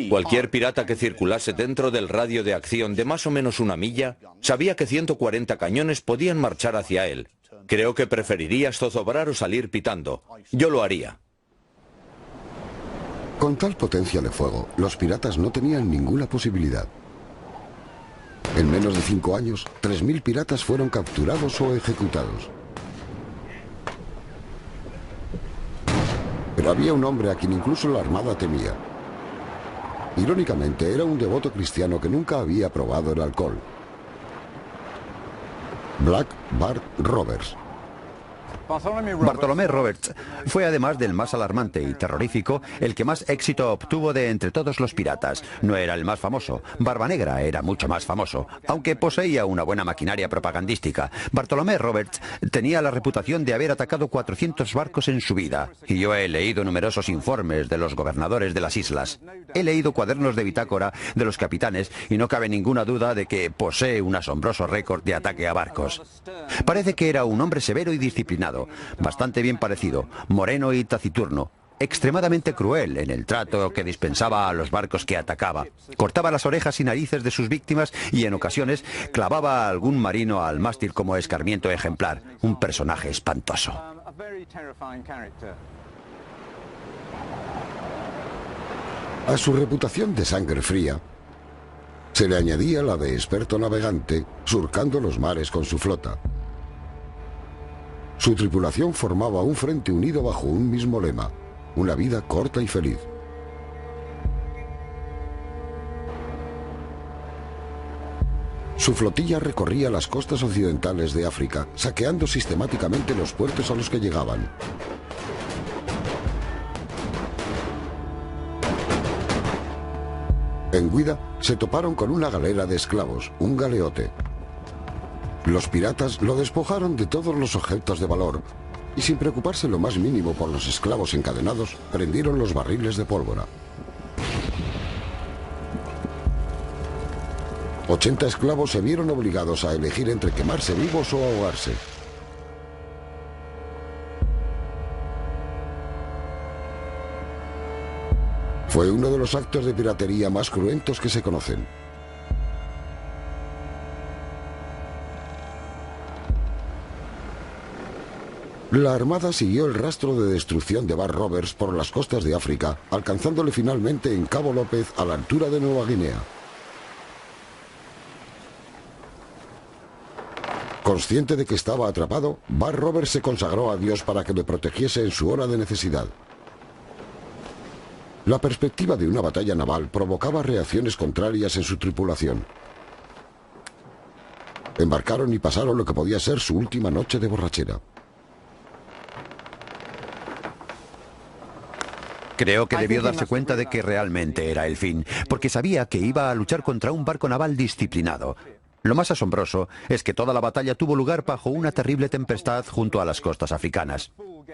Cualquier pirata que circulase dentro del radio de acción de más o menos 1 milla sabía que 140 cañones podían marchar hacia él. Creo que preferiría zozobrar o salir pitando. Yo lo haría. Con tal potencia de fuego, los piratas no tenían ninguna posibilidad. En menos de 5 años, 3.000 piratas fueron capturados o ejecutados. Pero había un hombre a quien incluso la Armada temía. Irónicamente, era un devoto cristiano que nunca había probado el alcohol. Black Bart Roberts. Bartolomé Roberts fue, además del más alarmante y terrorífico, el que más éxito obtuvo de entre todos los piratas. No era el más famoso. Barbanegra era mucho más famoso, aunque poseía una buena maquinaria propagandística. Bartolomé Roberts tenía la reputación de haber atacado 400 barcos en su vida, y yo he leído numerosos informes de los gobernadores de las islas. He leído cuadernos de bitácora de los capitanes y no cabe ninguna duda de que posee un asombroso récord de ataque a barcos. Parece que era un hombre severo y disciplinado, bastante bien parecido, moreno y taciturno, extremadamente cruel en el trato que dispensaba a los barcos que atacaba. Cortaba las orejas y narices de sus víctimas y en ocasiones clavaba a algún marino al mástil como escarmiento ejemplar. Un personaje espantoso. A su reputación de sangre fría se le añadía la de experto navegante, surcando los mares con su flota. Su tripulación formaba un frente unido bajo un mismo lema: una vida corta y feliz. Su flotilla recorría las costas occidentales de África, saqueando sistemáticamente los puertos a los que llegaban. En Guida se toparon con una galera de esclavos, un galeote. Los piratas lo despojaron de todos los objetos de valor y, sin preocuparse lo más mínimo por los esclavos encadenados, prendieron los barriles de pólvora. 80 esclavos se vieron obligados a elegir entre quemarse vivos o ahogarse. Fue uno de los actos de piratería más cruentos que se conocen. La Armada siguió el rastro de destrucción de Bar Roberts por las costas de África, alcanzándole finalmente en Cabo López a la altura de Nueva Guinea. Consciente de que estaba atrapado, Bar Roberts se consagró a Dios para que le protegiese en su hora de necesidad. La perspectiva de una batalla naval provocaba reacciones contrarias en su tripulación. Embarcaron y pasaron lo que podía ser su última noche de borrachera. Creo que debió darse cuenta de que realmente era el fin, porque sabía que iba a luchar contra un barco naval disciplinado. Lo más asombroso es que toda la batalla tuvo lugar bajo una terrible tempestad junto a las costas africanas.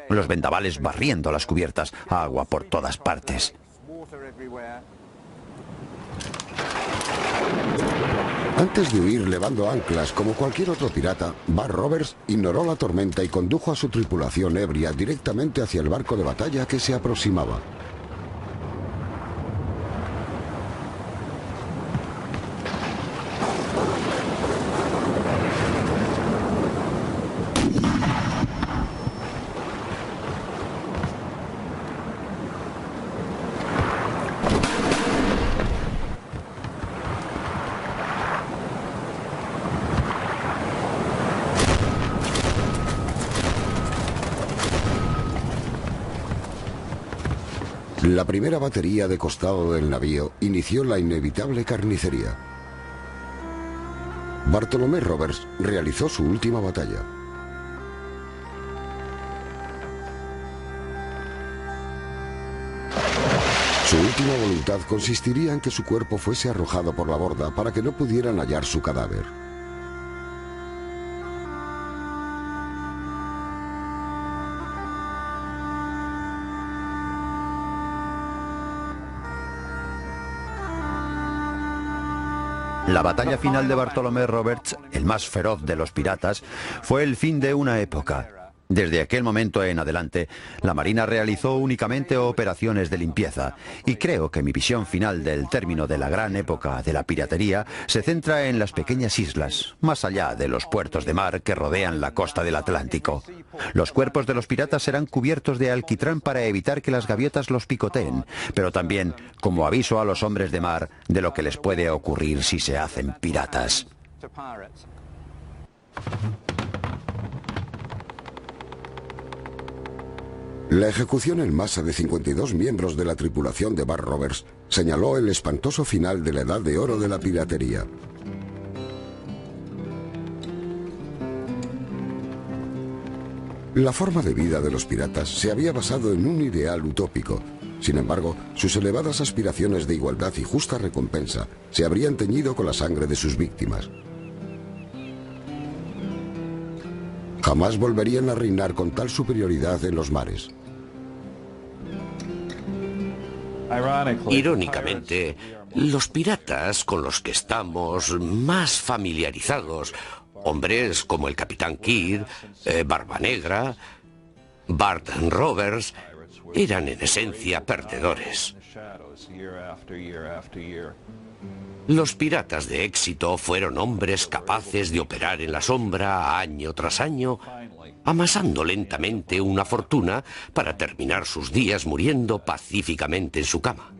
Los vendavales barriendo las cubiertas, agua por todas partes. Antes de huir levando anclas como cualquier otro pirata, Bar Roberts ignoró la tormenta y condujo a su tripulación ebria directamente hacia el barco de batalla que se aproximaba. La primera batería de costado del navío inició la inevitable carnicería. Bartolomé Roberts realizó su última batalla. Su última voluntad consistiría en que su cuerpo fuese arrojado por la borda para que no pudieran hallar su cadáver. La batalla final de Bartolomé Roberts, el más feroz de los piratas, fue el fin de una época. Desde aquel momento en adelante, la Marina realizó únicamente operaciones de limpieza, y creo que mi visión final del término de la gran época de la piratería se centra en las pequeñas islas, más allá de los puertos de mar que rodean la costa del Atlántico. Los cuerpos de los piratas serán cubiertos de alquitrán para evitar que las gaviotas los picoteen, pero también como aviso a los hombres de mar de lo que les puede ocurrir si se hacen piratas. La ejecución en masa de 52 miembros de la tripulación de Bar Roberts señaló el espantoso final de la edad de oro de la piratería. La forma de vida de los piratas se había basado en un ideal utópico. Sin embargo, sus elevadas aspiraciones de igualdad y justa recompensa se habrían teñido con la sangre de sus víctimas. Jamás volverían a reinar con tal superioridad en los mares. Irónicamente, los piratas con los que estamos más familiarizados, hombres como el Capitán Kidd, Barba Negra, Bart Roberts, eran en esencia perdedores. Los piratas de éxito fueron hombres capaces de operar en la sombra año tras año, amasando lentamente una fortuna para terminar sus días muriendo pacíficamente en su cama.